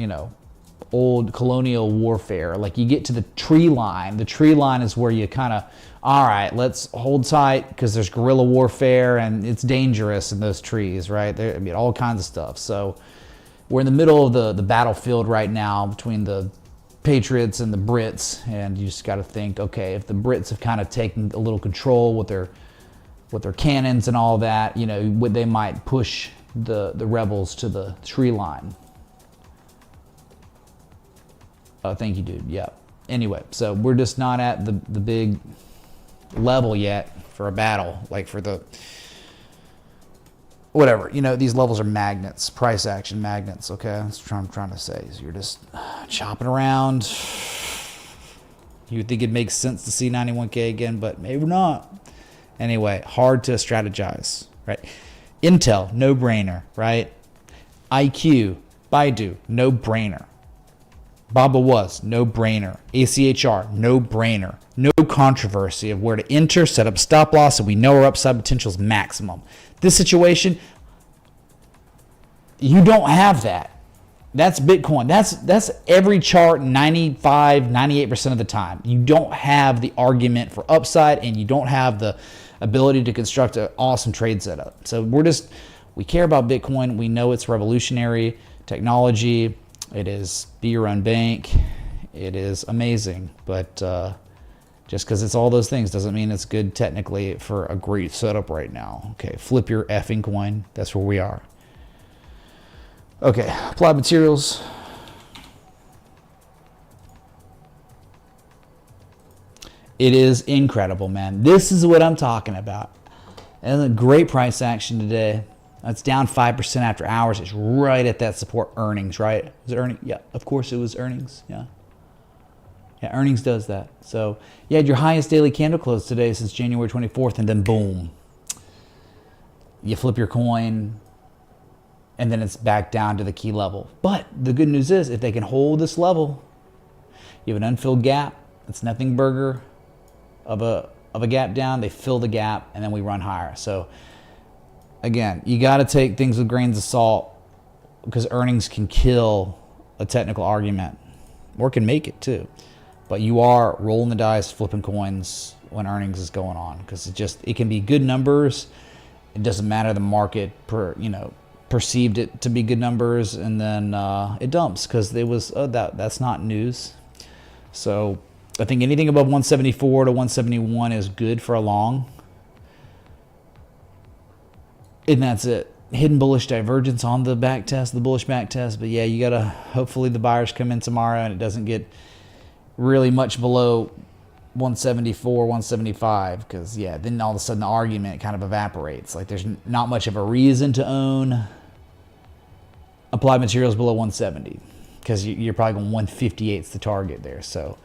old colonial warfare. Like you get to the tree line. The tree line is where you kind of, all right, let's hold tight because there's guerrilla warfare and it's dangerous in those trees, right? All kinds of stuff. So we're in the middle of the battlefield right now between the Patriots and the Brits, and you just got to think, okay, if the Brits have kind of taken a little control with their cannons and all that, they might push the rebels to the tree line. Oh, thank you, dude. Yeah. Anyway, so we're just not at the big level yet for a battle, like for the whatever, these levels are magnets, price action magnets, okay? That's what I'm trying to say. Is you're just chopping around. You would think it makes sense to see 91K again, but maybe not. Anyway, hard to strategize, right? Intel, no brainer, right? IQ, Baidu, no brainer. Baba was, no brainer. ACHR, no brainer. No controversy of where to enter, set up stop loss, and we know our upside potential is maximum. This situation, you don't have that. That's Bitcoin. That's every chart 95, 98% of the time. You don't have the argument for upside, and you don't have the ability to construct an awesome trade setup. So we care about Bitcoin. We know it's revolutionary technology. It is be your own bank. It is amazing, but Just because it's all those things doesn't mean it's good technically for a great setup right now. Okay, flip your effing coin. That's where we are. Okay, Applied Materials. It is incredible, man. This is what I'm talking about. And a great price action today. It's down 5% after hours. It's right at that support. Earnings, right? Was it earnings? Yeah, of course it was earnings. Yeah. Yeah, earnings does that. So you had your highest daily candle close today since January 24th, and then boom. You flip your coin, and then it's back down to the key level. But the good news is, if they can hold this level, you have an unfilled gap. It's nothing burger of a gap down. They fill the gap, and then we run higher. So again, you got to take things with grains of salt, because earnings can kill a technical argument, or can make it too. But you are rolling the dice, flipping coins when earnings is going on, because it can be good numbers. It doesn't matter the market perceived it to be good numbers, and then it dumps because that's not news. So I think anything above 174 to 171 is good for a long. And that's it. Hidden bullish divergence on the back test, the bullish back test. But yeah, you got to, hopefully the buyers come in tomorrow and it doesn't get really much below 174, 175. Because yeah, then all of a sudden the argument kind of evaporates. Like there's not much of a reason to own Applied Materials below 170. Because you're probably going 158 is the target there. So,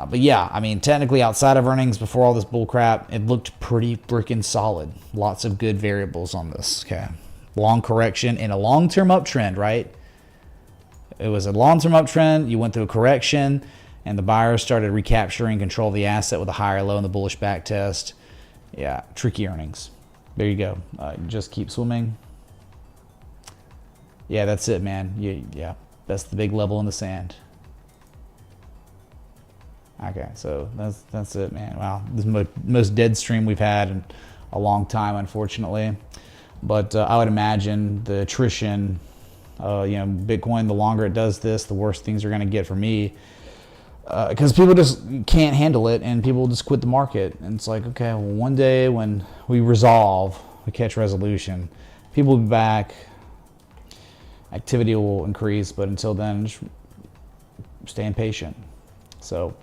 but yeah, I mean, technically outside of earnings, before all this bull crap, it looked pretty freaking solid. Lots of good variables on this. Okay, long correction and a long-term uptrend, right? It was a long-term uptrend. You went through a correction, and the buyers started recapturing control of the asset with a higher low in the bullish back test. Yeah, tricky earnings. There you go. Just keep swimming. Yeah, that's it, man. Yeah, that's the big level in the sand. Okay, so that's it, man. Wow, this is the most dead stream we've had in a long time, unfortunately. But I would imagine the attrition, Bitcoin, the longer it does this, the worse things are going to get for me. Because people just can't handle it, and people just quit the market. And it's like, okay, well, one day when we catch resolution, people will be back, activity will increase, but until then, just staying patient. So,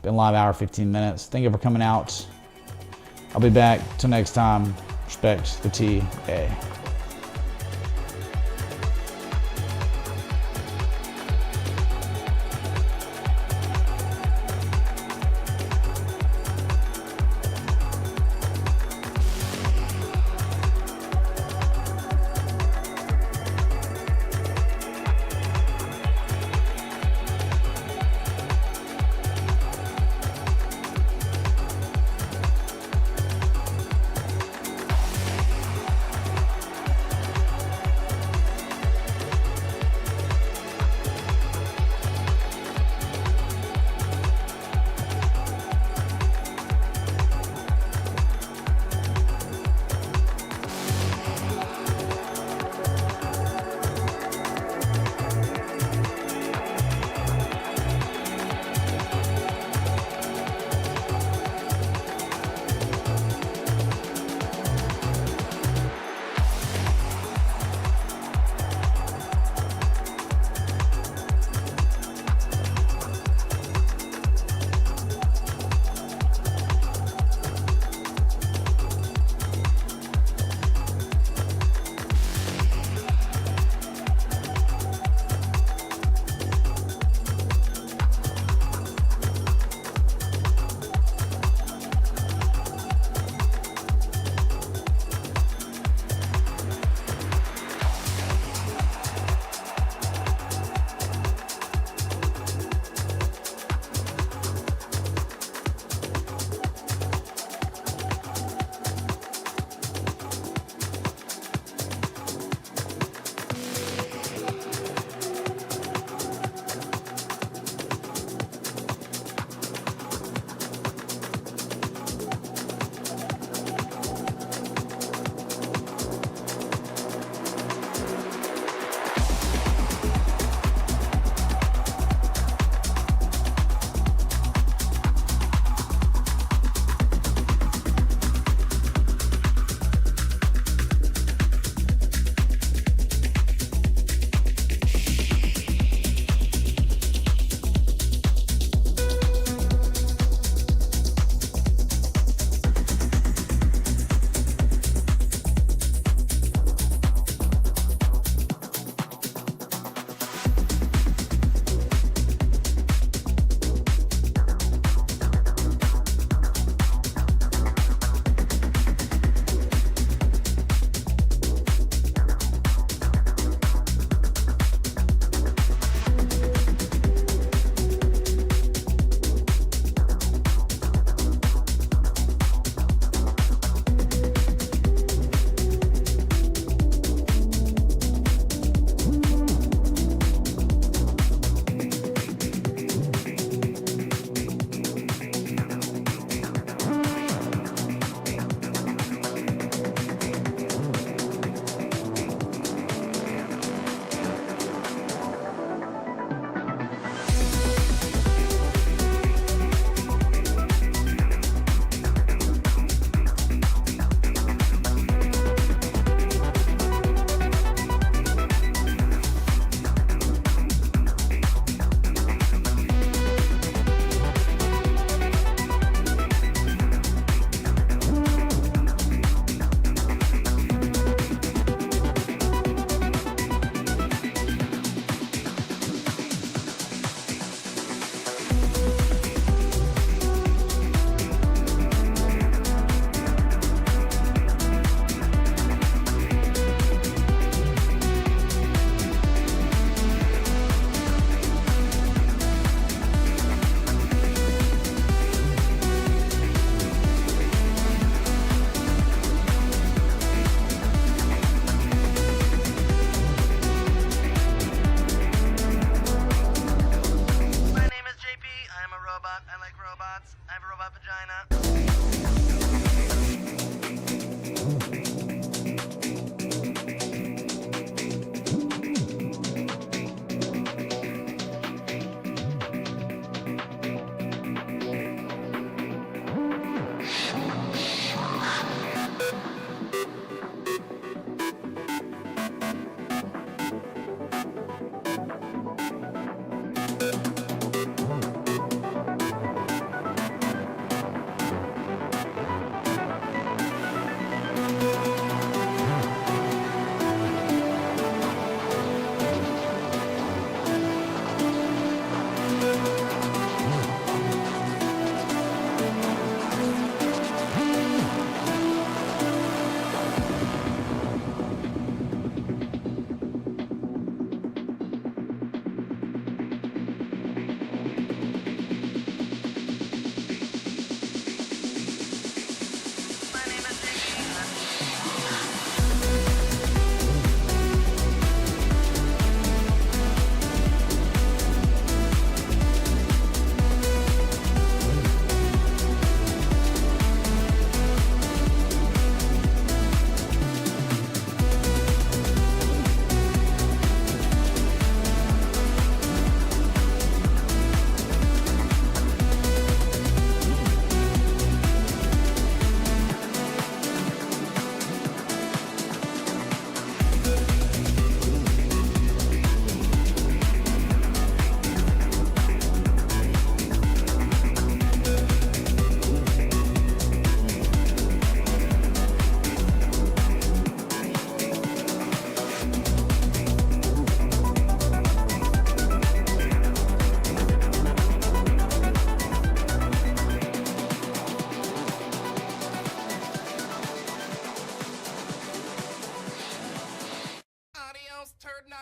been live hour, 15 minutes. Thank you for coming out. I'll be back till next time. Respect the TA.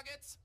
pockets.